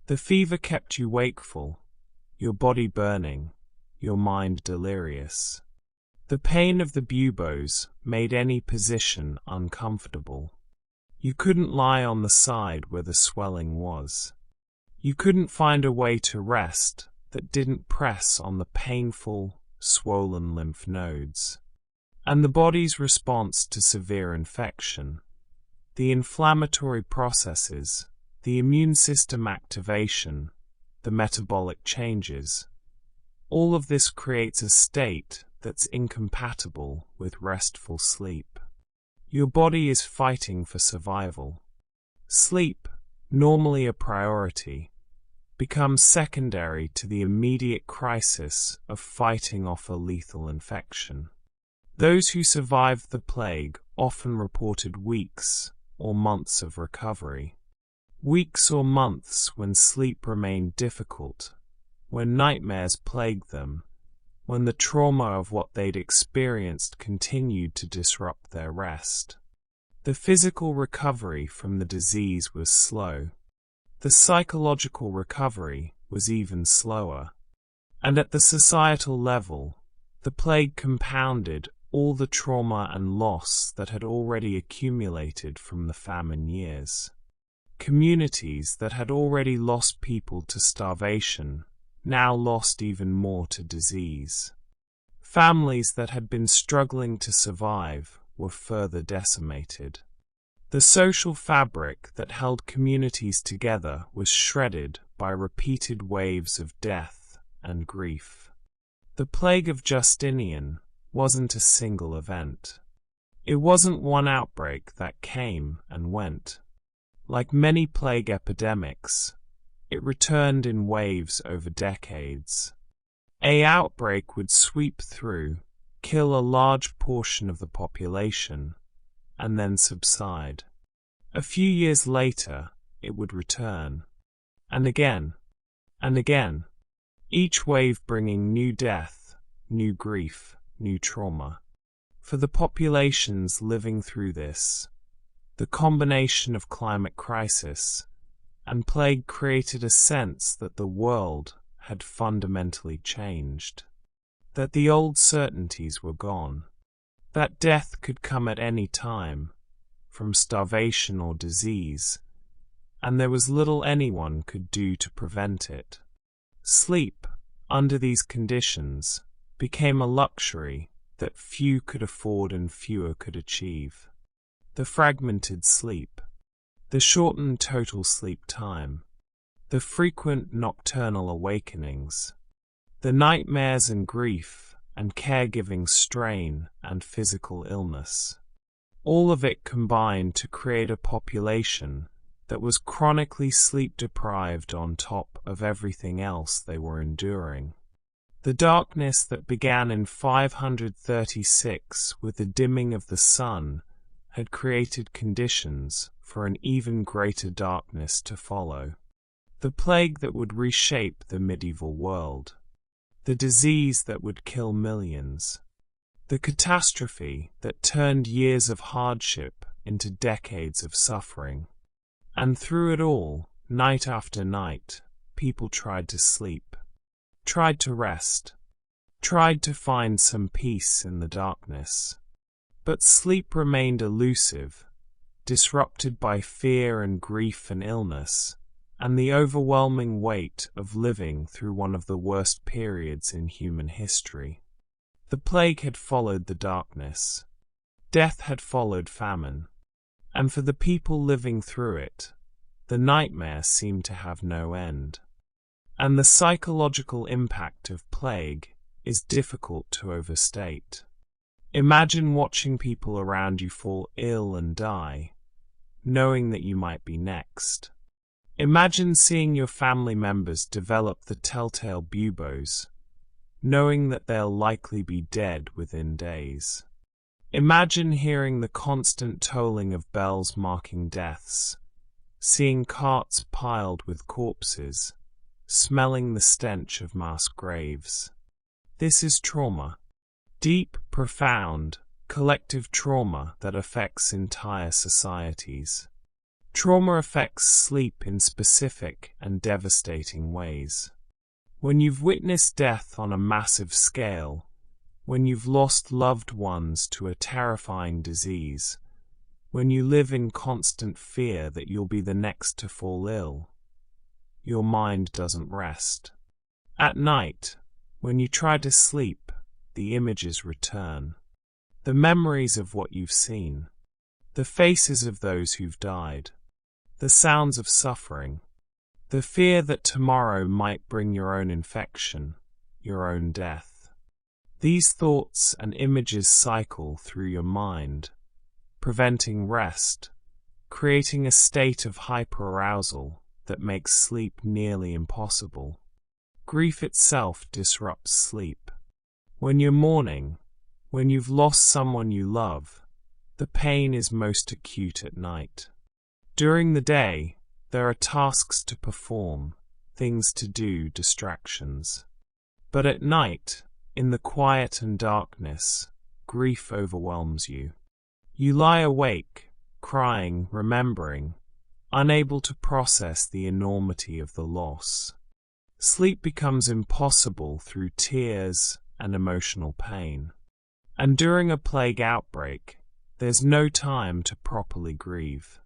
The fever kept you wakeful, your body burning, your mind delirious. The pain of the buboes made any position uncomfortable. You couldn't lie on the side where the swelling was. You couldn't find a way to rest that didn't press on the painful, swollen lymph nodes. And the body's response to severe infection, the inflammatory processes, the immune system activation, the metabolic changes, all of this creates a state that's incompatible with restful sleep. Your body is fighting for survival. Sleep, normally a priority, becomes secondary to the immediate crisis of fighting off a lethal infection. Those who survived the plague often reported weeks or months of recovery. Weeks or months when sleep remained difficult, when nightmares plagued them, when the trauma of what they'd experienced continued to disrupt their rest. The physical recovery from the disease was slow. The psychological recovery was even slower. And at the societal level, the plague compounded all the trauma and loss that had already accumulated from the famine years. Communities that had already lost people to starvation now lost even more to disease. Families that had been struggling to survive were further decimated. The social fabric that held communities together was shredded by repeated waves of death and grief. The Plague of Justinian wasn't a single event. It wasn't one outbreak that came and went. Like many plague epidemics, it returned in waves over decades. An outbreak would sweep through, kill a large portion of the population, and then subside. A few years later, it would return. And again, each wave bringing new death, new grief, new trauma. For the populations living through this, the combination of climate crisis and plague created a sense that the world had fundamentally changed, that the old certainties were gone, that death could come at any time, from starvation or disease, and there was little anyone could do to prevent it. Sleep, under these conditions, became a luxury that few could afford and fewer could achieve. The fragmented sleep, the shortened total sleep time, the frequent nocturnal awakenings, the nightmares and grief and caregiving strain and physical illness. All of it combined to create a population that was chronically sleep-deprived on top of everything else they were enduring. The darkness that began in 536 with the dimming of the sun had created conditions for an even greater darkness to follow. The plague that would reshape the medieval world. The disease that would kill millions. The catastrophe that turned years of hardship into decades of suffering. And through it all, night after night, people tried to sleep, tried to rest, tried to find some peace in the darkness. But sleep remained elusive, disrupted by fear and grief and illness, and the overwhelming weight of living through one of the worst periods in human history. The plague had followed the darkness. Death had followed famine. And for the people living through it, the nightmare seemed to have no end. And the psychological impact of plague is difficult to overstate. Imagine watching people around you fall ill and die, knowing that you might be next. Imagine seeing your family members develop the telltale buboes, knowing that they'll likely be dead within days. Imagine hearing the constant tolling of bells marking deaths, seeing carts piled with corpses, smelling the stench of mass graves. This is trauma. Deep, profound, collective trauma that affects entire societies. Trauma affects sleep in specific and devastating ways. When you've witnessed death on a massive scale, when you've lost loved ones to a terrifying disease, when you live in constant fear that you'll be the next to fall ill, your mind doesn't rest. At night, when you try to sleep, the images return. The memories of what you've seen, the faces of those who've died, the sounds of suffering, the fear that tomorrow might bring your own infection, your own death. These thoughts and images cycle through your mind, preventing rest, creating a state of hyperarousal that makes sleep nearly impossible. Grief itself disrupts sleep. When you're mourning, when you've lost someone you love, the pain is most acute at night. During the day, there are tasks to perform, things to do, distractions. But at night, in the quiet and darkness, grief overwhelms you. You lie awake, crying, remembering, unable to process the enormity of the loss. Sleep becomes impossible through tears and emotional pain. And during a plague outbreak, there's no time to properly grieve.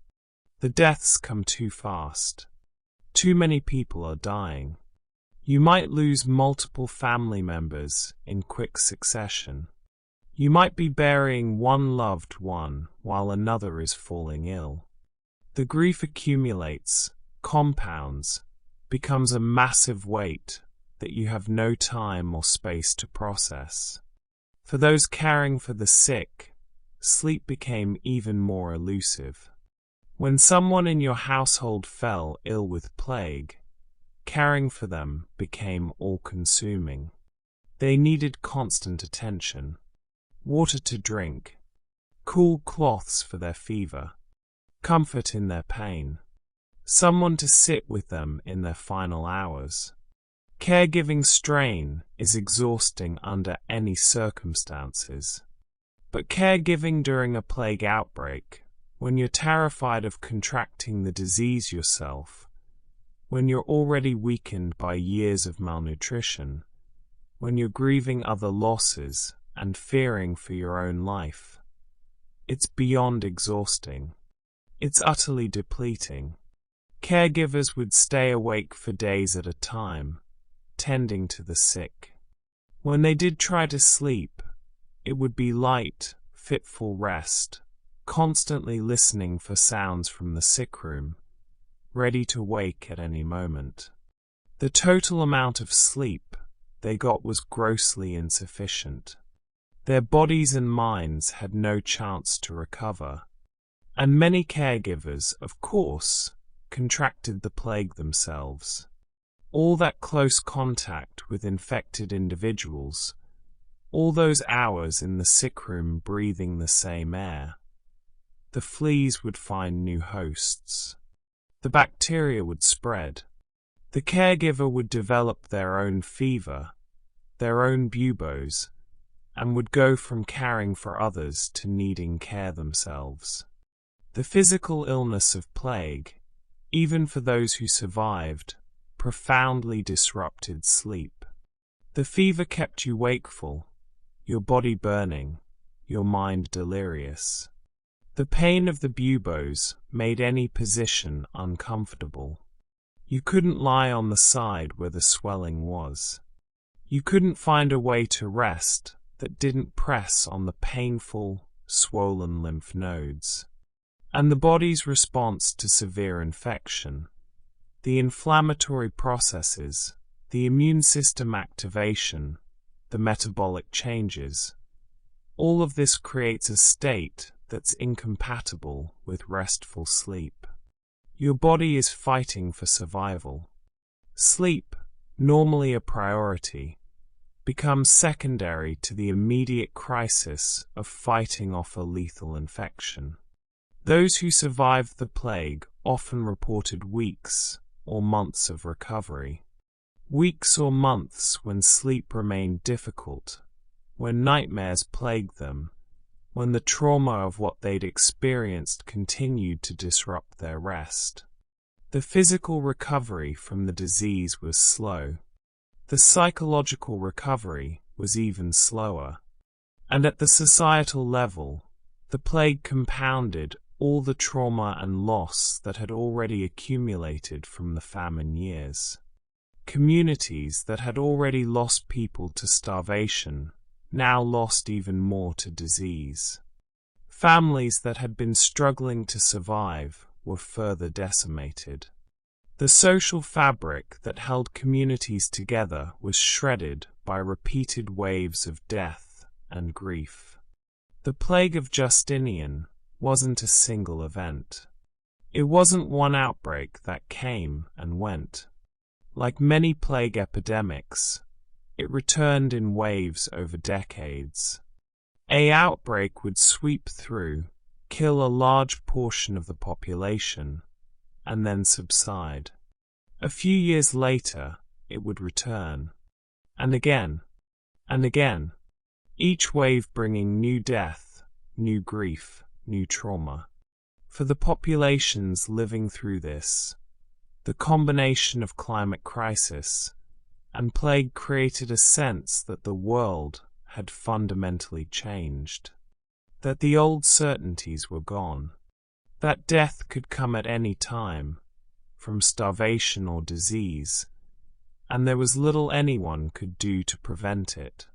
The deaths come too fast. Too many people are dying. You might lose multiple family members in quick succession. You might be burying one loved one while another is falling ill. The grief accumulates, compounds, becomes a massive weight that you have no time or space to process. For those caring for the sick, sleep became even more elusive. When someone in your household fell ill with plague, caring for them became all-consuming. They needed constant attention, water to drink, cool cloths for their fever, comfort in their pain, someone to sit with them in their final hours. Caregiving strain is exhausting under any circumstances. But caregiving during a plague outbreak, when you're terrified of contracting the disease yourself, when you're already weakened by years of malnutrition, when you're grieving other losses and fearing for your own life, it's beyond exhausting. It's utterly depleting. Caregivers would stay awake for days at a time, tending to the sick. When they did try to sleep, it would be light, fitful rest, constantly listening for sounds from the sick room, ready to wake at any moment. The total amount of sleep they got was grossly insufficient. Their bodies and minds had no chance to recover, and many caregivers, of course, contracted the plague themselves. All that close contact with infected individuals, all those hours in the sick room breathing the same air, the fleas would find new hosts. The bacteria would spread. The caregiver would develop their own fever, their own buboes, and would go from caring for others to needing care themselves. The physical illness of plague, even for those who survived, profoundly disrupted sleep. The fever kept you wakeful, your body burning, your mind delirious. The pain of the buboes made any position uncomfortable. You couldn't lie on the side where the swelling was. You couldn't find a way to rest that didn't press on the painful, swollen lymph nodes. And the body's response to severe infection, the inflammatory processes, the immune system activation, the metabolic changes, all of this creates a state that's incompatible with restful sleep. Your body is fighting for survival. Sleep, normally a priority, becomes secondary to the immediate crisis of fighting off a lethal infection. Those who survived the plague often reported weeks or months of recovery. Weeks or months when sleep remained difficult, when nightmares plagued them, when the trauma of what they'd experienced continued to disrupt their rest. The physical recovery from the disease was slow. the psychological recovery was even slower. And at the societal level, the plague compounded all the trauma and loss that had already accumulated from the famine years. Communities that had already lost people to starvation now lost even more to disease. Families that had been struggling to survive were further decimated. The social fabric that held communities together was shredded by repeated waves of death and grief. The Plague of Justinian wasn't a single event. It wasn't one outbreak that came and went. Like many plague epidemics, it returned in waves over decades. An outbreak would sweep through, kill a large portion of the population, and then subside. A few years later, it would return. And again, each wave bringing new death, new grief, new trauma. For the populations living through this, the combination of climate crisis and plague created a sense that the world had fundamentally changed, that the old certainties were gone, that death could come at any time, from starvation or disease, and there was little anyone could do to prevent it.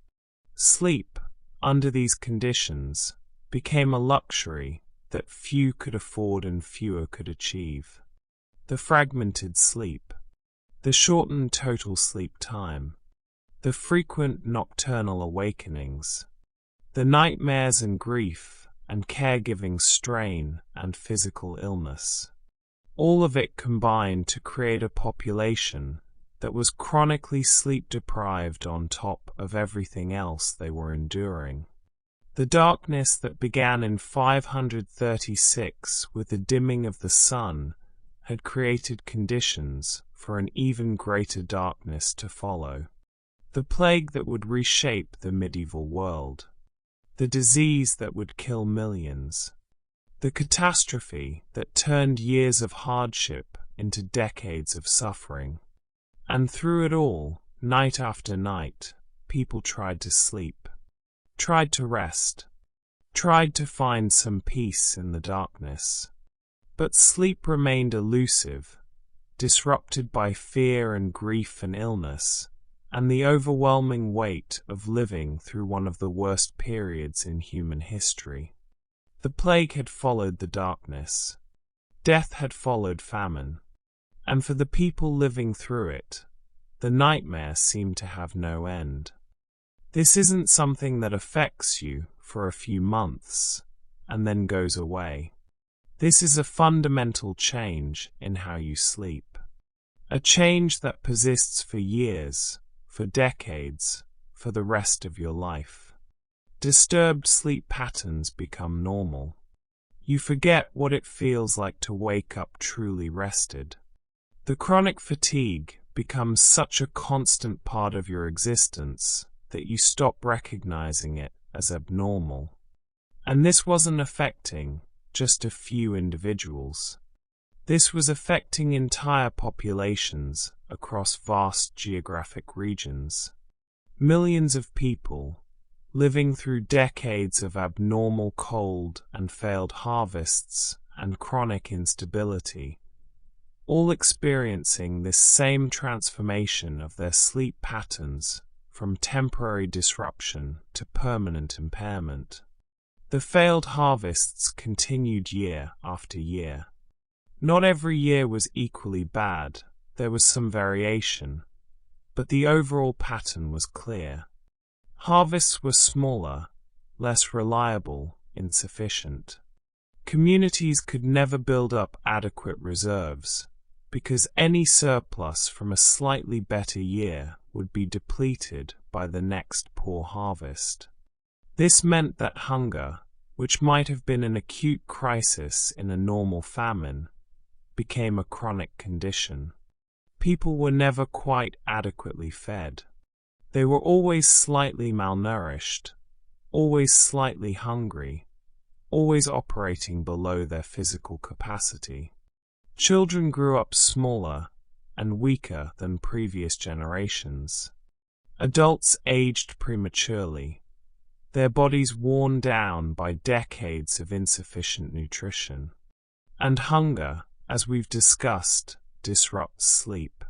Sleep, under these conditions, became a luxury that few could afford and fewer could achieve. The fragmented sleep, the shortened total sleep time, the frequent nocturnal awakenings, the nightmares and grief and caregiving strain and physical illness. All of it combined to create a population that was chronically sleep-deprived on top of everything else they were enduring. The darkness that began in 536 with the dimming of the sun had created conditions for an even greater darkness to follow. The plague that would reshape the medieval world. The disease that would kill millions. The catastrophe that turned years of hardship into decades of suffering. And through it all, night after night, people tried to sleep, tried to rest, tried to find some peace in the darkness. But sleep remained elusive, disrupted by fear and grief and illness, and the overwhelming weight of living through one of the worst periods in human history. The plague had followed the darkness. Death had followed famine. And for the people living through it, the nightmare seemed to have no end. This isn't something that affects you for a few months and then goes away. This is a fundamental change in how you sleep. A change that persists for years, for decades, for the rest of your life. Disturbed sleep patterns become normal. You forget what it feels like to wake up truly rested. The chronic fatigue becomes such a constant part of your existence that you stop recognizing it as abnormal. And this wasn't affecting just a few individuals. This was affecting entire populations across vast geographic regions. Millions of people, living through decades of abnormal cold and failed harvests and chronic instability, all experiencing this same transformation of their sleep patterns from temporary disruption to permanent impairment. The failed harvests continued year after year. Not every year was equally bad, there was some variation, but the overall pattern was clear. Harvests were smaller, less reliable, insufficient. Communities could never build up adequate reserves, because any surplus from a slightly better year would be depleted by the next poor harvest. This meant that hunger, which might have been an acute crisis in a normal famine, became a chronic condition. People were never quite adequately fed. They were always slightly malnourished, always slightly hungry, always operating below their physical capacity. Children grew up smaller and weaker than previous generations. Adults aged prematurely, their bodies worn down by decades of insufficient nutrition. And hunger, as we've discussed, disrupts sleep.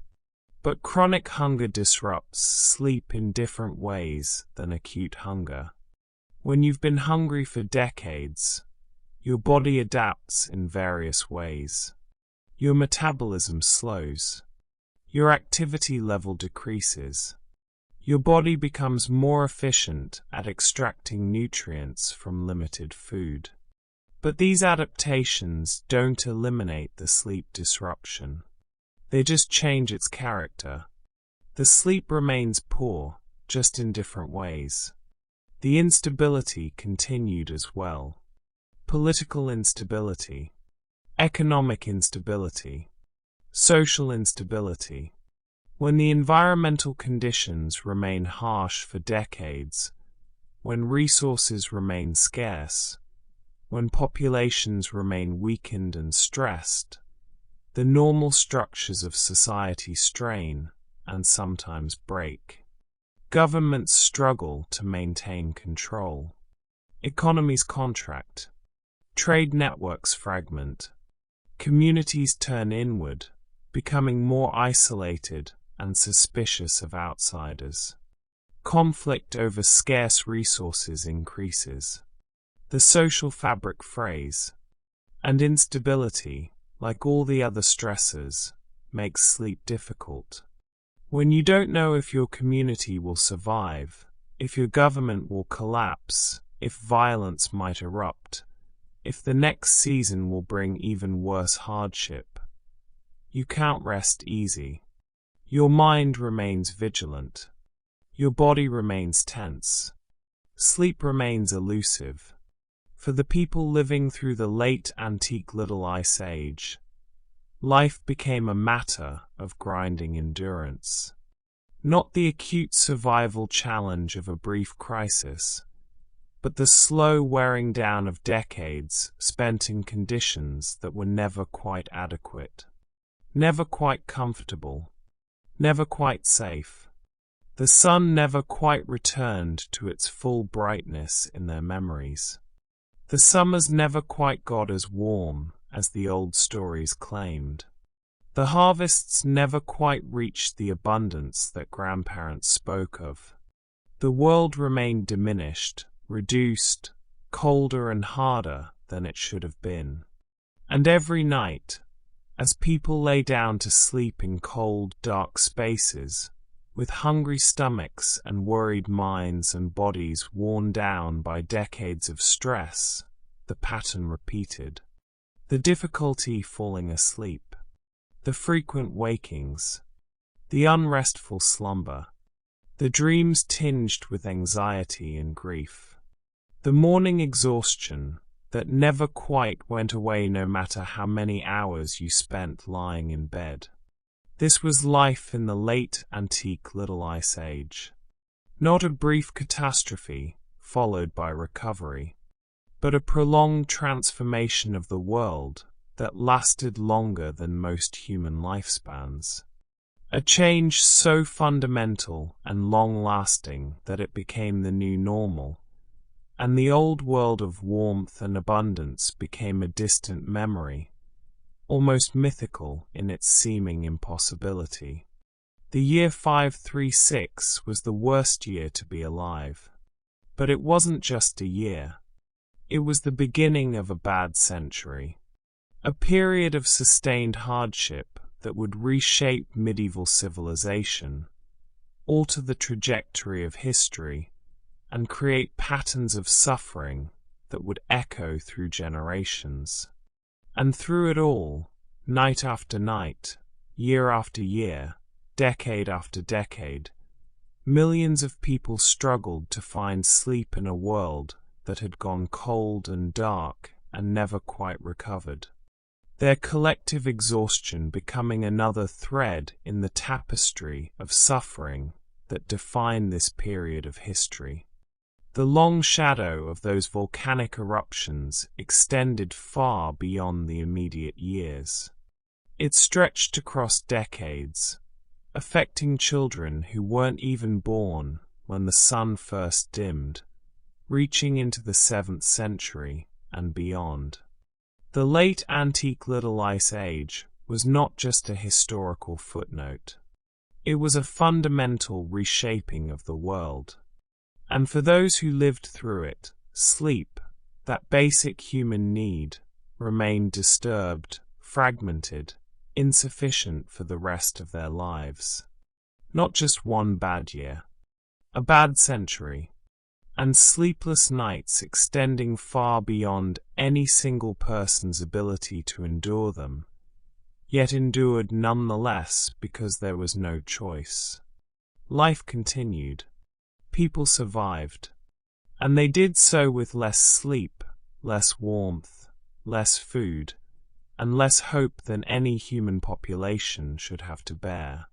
But chronic hunger disrupts sleep in different ways than acute hunger. When you've been hungry for decades, your body adapts in various ways. Your metabolism slows. Your activity level decreases. Your body becomes more efficient at extracting nutrients from limited food. But these adaptations don't eliminate the sleep disruption. They just change its character. The sleep remains poor, just in different ways. The instability continued as well. Political instability, economic instability, social instability. When the environmental conditions remain harsh for decades, when resources remain scarce, when populations remain weakened and stressed, the normal structures of society strain and sometimes break. Governments struggle to maintain control. Economies contract. Trade networks fragment. Communities turn inward, becoming more isolated and suspicious of outsiders. Conflict over scarce resources increases. The social fabric frays. And instability, like all the other stressors, makes sleep difficult. When you don't know if your community will survive, if your government will collapse, if violence might erupt, if the next season will bring even worse hardship, you can't rest easy. Your mind remains vigilant. Your body remains tense. Sleep remains elusive. For the people living through the late antique Little Ice Age, life became a matter of grinding endurance. Not the acute survival challenge of a brief crisis, but the slow wearing down of decades spent in conditions that were never quite adequate, never quite comfortable, never quite safe. The sun never quite returned to its full brightness in their memories. The summers never quite got as warm as the old stories claimed. The harvests never quite reached the abundance that grandparents spoke of. The world remained diminished, reduced, colder and harder than it should have been. And every night, as people lay down to sleep in cold, dark spaces, with hungry stomachs and worried minds and bodies worn down by decades of stress, the pattern repeated. The difficulty falling asleep, the frequent wakings, the unrestful slumber, the dreams tinged with anxiety and grief, the morning exhaustion that never quite went away no matter how many hours you spent lying in bed. This was life in the late antique Little Ice Age. Not a brief catastrophe followed by recovery, but a prolonged transformation of the world that lasted longer than most human lifespans. A change so fundamental and long-lasting that it became the new normal, and the old world of warmth and abundance became a distant memory, almost mythical in its seeming impossibility. The year 536 was the worst year to be alive. But it wasn't just a year. It was the beginning of a bad century. A period of sustained hardship that would reshape medieval civilization, alter the trajectory of history, and create patterns of suffering that would echo through generations. And through it all, night after night, year after year, decade after decade, millions of people struggled to find sleep in a world that had gone cold and dark and never quite recovered. Their collective exhaustion becoming another thread in the tapestry of suffering that defined this period of history. The long shadow of those volcanic eruptions extended far beyond the immediate years. It stretched across decades, affecting children who weren't even born when the sun first dimmed, reaching into the 7th century and beyond. The late antique Little Ice Age was not just a historical footnote. It was a fundamental reshaping of the world. And for those who lived through it, sleep, that basic human need, remained disturbed, fragmented, insufficient for the rest of their lives. Not just one bad year, a bad century, and sleepless nights extending far beyond any single person's ability to endure them, yet endured nonetheless because there was no choice. Life continued. People survived. And they did so with less sleep, less warmth, less food, and less hope than any human population should have to bear.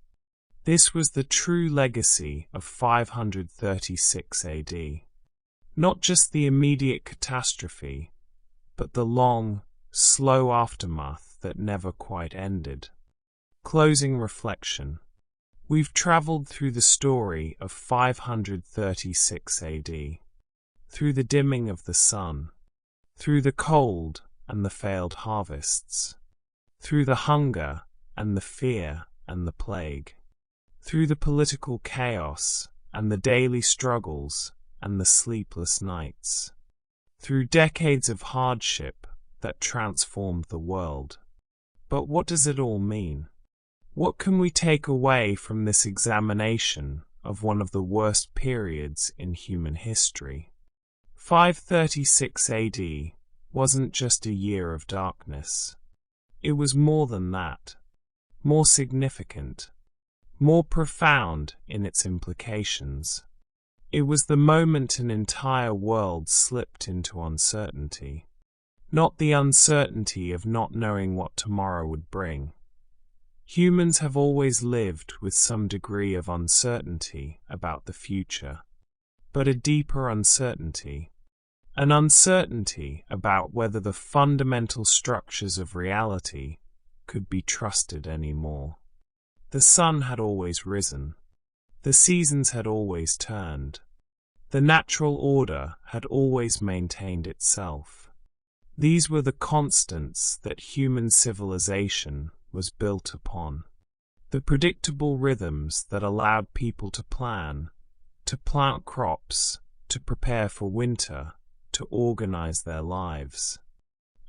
This was the true legacy of 536 AD. Not just the immediate catastrophe, but the long, slow aftermath that never quite ended. Closing reflection. We've traveled through the story of 536 AD, through the dimming of the sun, through the cold and the failed harvests, through the hunger and the fear and the plague, through the political chaos and the daily struggles and the sleepless nights, through decades of hardship that transformed the world. But what does it all mean? What can we take away from this examination of one of the worst periods in human history? 536 AD wasn't just a year of darkness. It was more than that, more significant, more profound in its implications. It was the moment an entire world slipped into uncertainty. Not the uncertainty of not knowing what tomorrow would bring. Humans have always lived with some degree of uncertainty about the future, but a deeper uncertainty. An uncertainty about whether the fundamental structures of reality could be trusted anymore. The sun had always risen. The seasons had always turned. The natural order had always maintained itself. These were the constants that human civilization was built upon. The predictable rhythms that allowed people to plan, to plant crops, to prepare for winter, to organize their lives.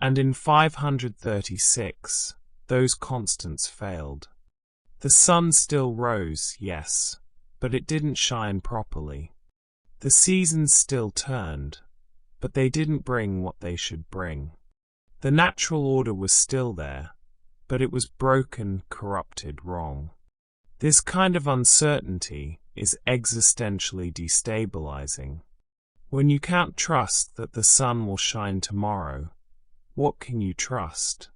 And in 536, those constants failed. The sun still rose, yes, but it didn't shine properly. The seasons still turned, but they didn't bring what they should bring. The natural order was still there, but it was broken, corrupted, wrong. This kind of uncertainty is existentially destabilizing. When you can't trust that the sun will shine tomorrow, what can you trust?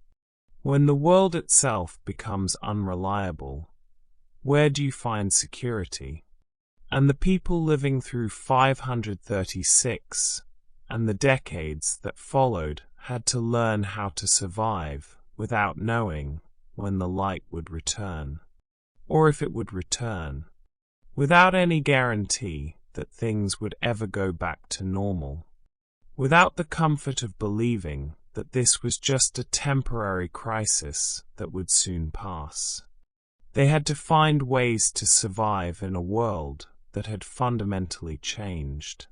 When the world itself becomes unreliable, where do you find security? And the people living through 536 and the decades that followed had to learn how to survive without knowing when the light would return, or if it would return, without any guarantee that things would ever go back to normal, without the comfort of believing that this was just a temporary crisis that would soon pass. They had to find ways to survive in a world that had fundamentally changed,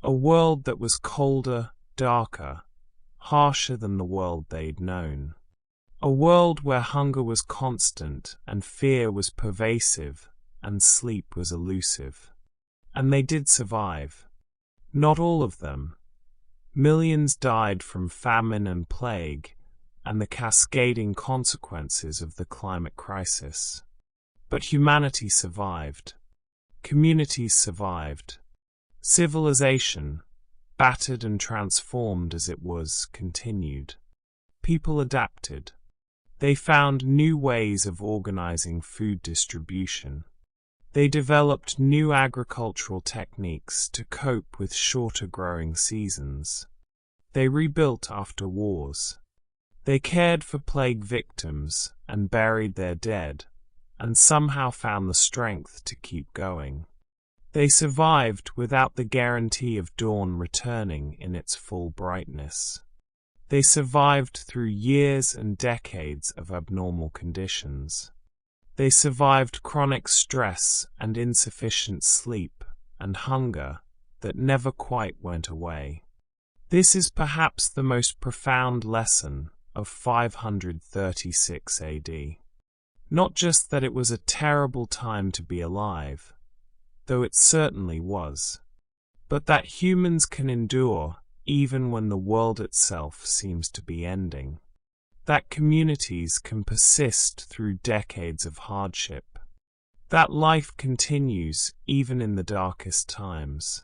a world that was colder, darker, harsher than the world they'd known. A world where hunger was constant and fear was pervasive and sleep was elusive. And they did survive. Not all of them. Millions died from famine and plague and the cascading consequences of the climate crisis. But humanity survived. Communities survived. Civilization, battered and transformed as it was, continued. People adapted. They found new ways of organizing food distribution. They developed new agricultural techniques to cope with shorter growing seasons. They rebuilt after wars. They cared for plague victims and buried their dead, and somehow found the strength to keep going. They survived without the guarantee of dawn returning in its full brightness. They survived through years and decades of abnormal conditions. They survived chronic stress and insufficient sleep and hunger that never quite went away. This is perhaps the most profound lesson of 536 AD. Not just that it was a terrible time to be alive, though it certainly was, but that humans can endure even when the world itself seems to be ending. That communities can persist through decades of hardship. That life continues even in the darkest times.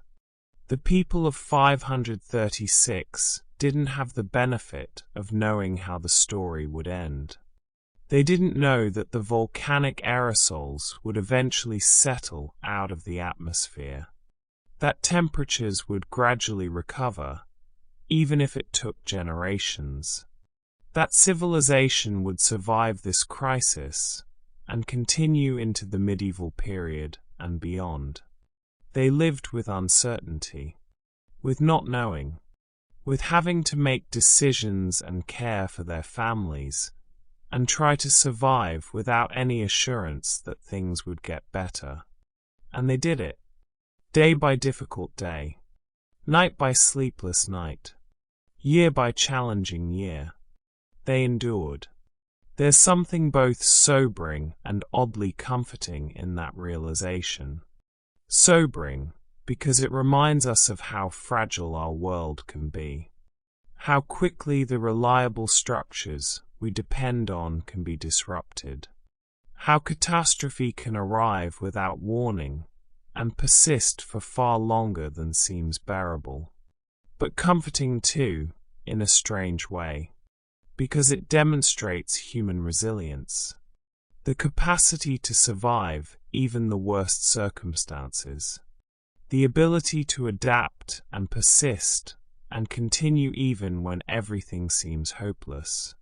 The people of 536 didn't have the benefit of knowing how the story would end. They didn't know that the volcanic aerosols would eventually settle out of the atmosphere, that temperatures would gradually recover, even if it took generations, that civilization would survive this crisis and continue into the medieval period and beyond. They lived with uncertainty, with not knowing, with having to make decisions and care for their families, and try to survive without any assurance that things would get better. And they did it, day by difficult day, night by sleepless night, year by challenging year. They endured. There's something both sobering and oddly comforting in that realization. Sobering, because it reminds us of how fragile our world can be, how quickly the reliable structures we depend on can be disrupted, how catastrophe can arrive without warning and persist for far longer than seems bearable. But comforting too, in a strange way, because it demonstrates human resilience, the capacity to survive even the worst circumstances, the ability to adapt and persist and continue even when everything seems hopeless.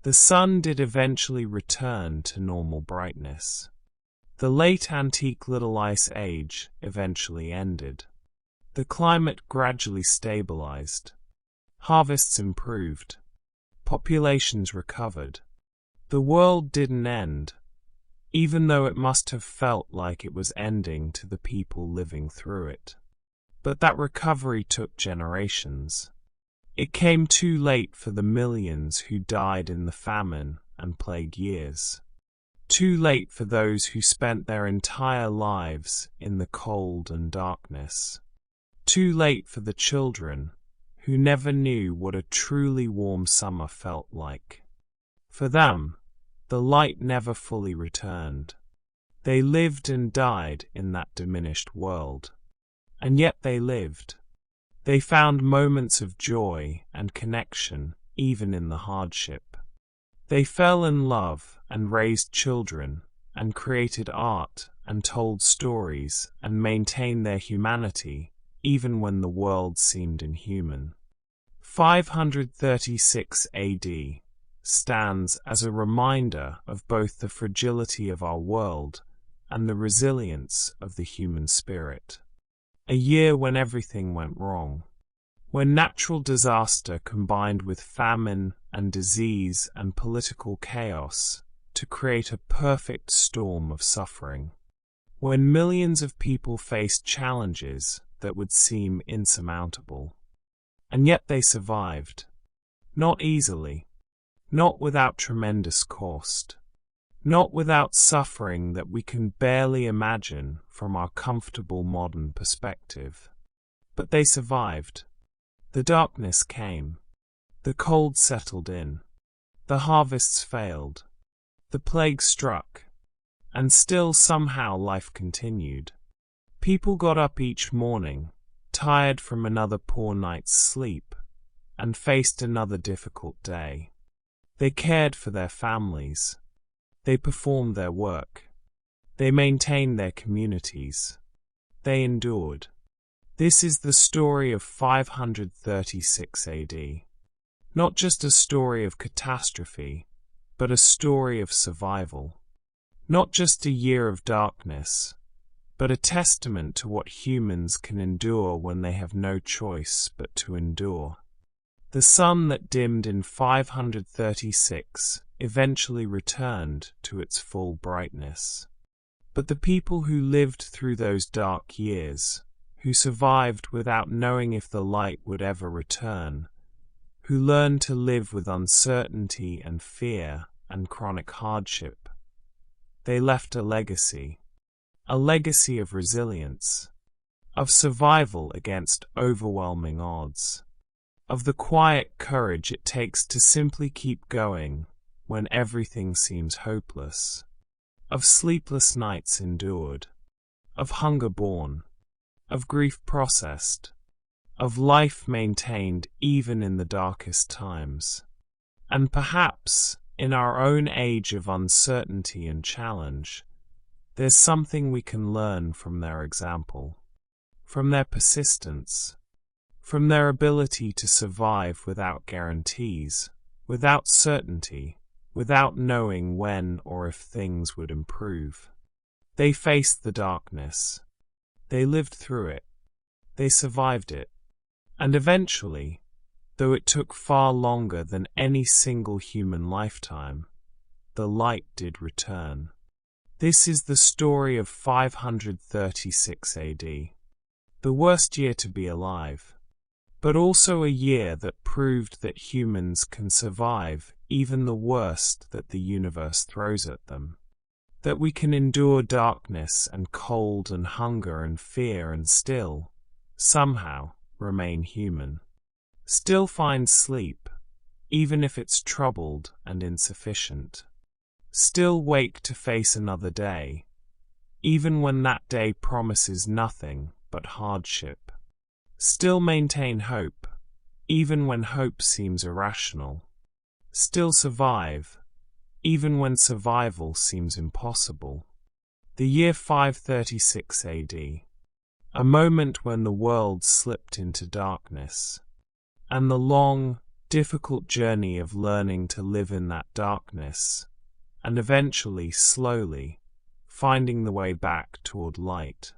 The sun did eventually return to normal brightness. The late antique Little Ice Age eventually ended. The climate gradually stabilized. Harvests improved. Populations recovered. The world didn't end, even though it must have felt like it was ending to the people living through it. But that recovery took generations. It came too late for the millions who died in the famine and plague years. Too late for those who spent their entire lives in the cold and darkness. Too late for the children who never knew what a truly warm summer felt like. For them, the light never fully returned. They lived and died in that diminished world. And yet they lived. They found moments of joy and connection even in the hardship. They fell in love and raised children and created art and told stories and maintained their humanity even when the world seemed inhuman. 536 AD stands as a reminder of both the fragility of our world and the resilience of the human spirit. A year when everything went wrong, when natural disaster combined with famine and disease and political chaos to create a perfect storm of suffering, when millions of people faced challenges that would seem insurmountable. And yet they survived. Not easily, not without tremendous cost, not without suffering that we can barely imagine from our comfortable modern perspective. But they survived. The darkness came. The cold settled in. The harvests failed. The plague struck. And still somehow life continued. People got up each morning, tired from another poor night's sleep, and faced another difficult day. They cared for their families. They performed their work. They maintained their communities. They endured. This is the story of 536 AD. Not just a story of catastrophe, but a story of survival. Not just a year of darkness, but a testament to what humans can endure when they have no choice but to endure. The sun that dimmed in 536 eventually returned to its full brightness. But the people who lived through those dark years, who survived without knowing if the light would ever return, who learned to live with uncertainty and fear and chronic hardship, they left a legacy of resilience, of survival against overwhelming odds, of the quiet courage it takes to simply keep going when everything seems hopeless, of sleepless nights endured, of hunger borne, of grief processed, of life maintained even in the darkest times. And perhaps, in our own age of uncertainty and challenge, there's something we can learn from their example, from their persistence, from their ability to survive without guarantees, without certainty, without knowing when or if things would improve. They faced the darkness. They lived through it. They survived it. And eventually, though it took far longer than any single human lifetime, the light did return. This is the story of 536 AD, the worst year to be alive, but also a year that proved that humans can survive even the worst that the universe throws at them, that we can endure darkness and cold and hunger and fear and still, somehow, remain human. Still find sleep, even if it's troubled and insufficient. Still wake to face another day, even when that day promises nothing but hardship. Still maintain hope, even when hope seems irrational. Still survive, even when survival seems impossible. The year 536 AD, a moment when the world slipped into darkness, and the long, difficult journey of learning to live in that darkness, and eventually, slowly, finding the way back toward light.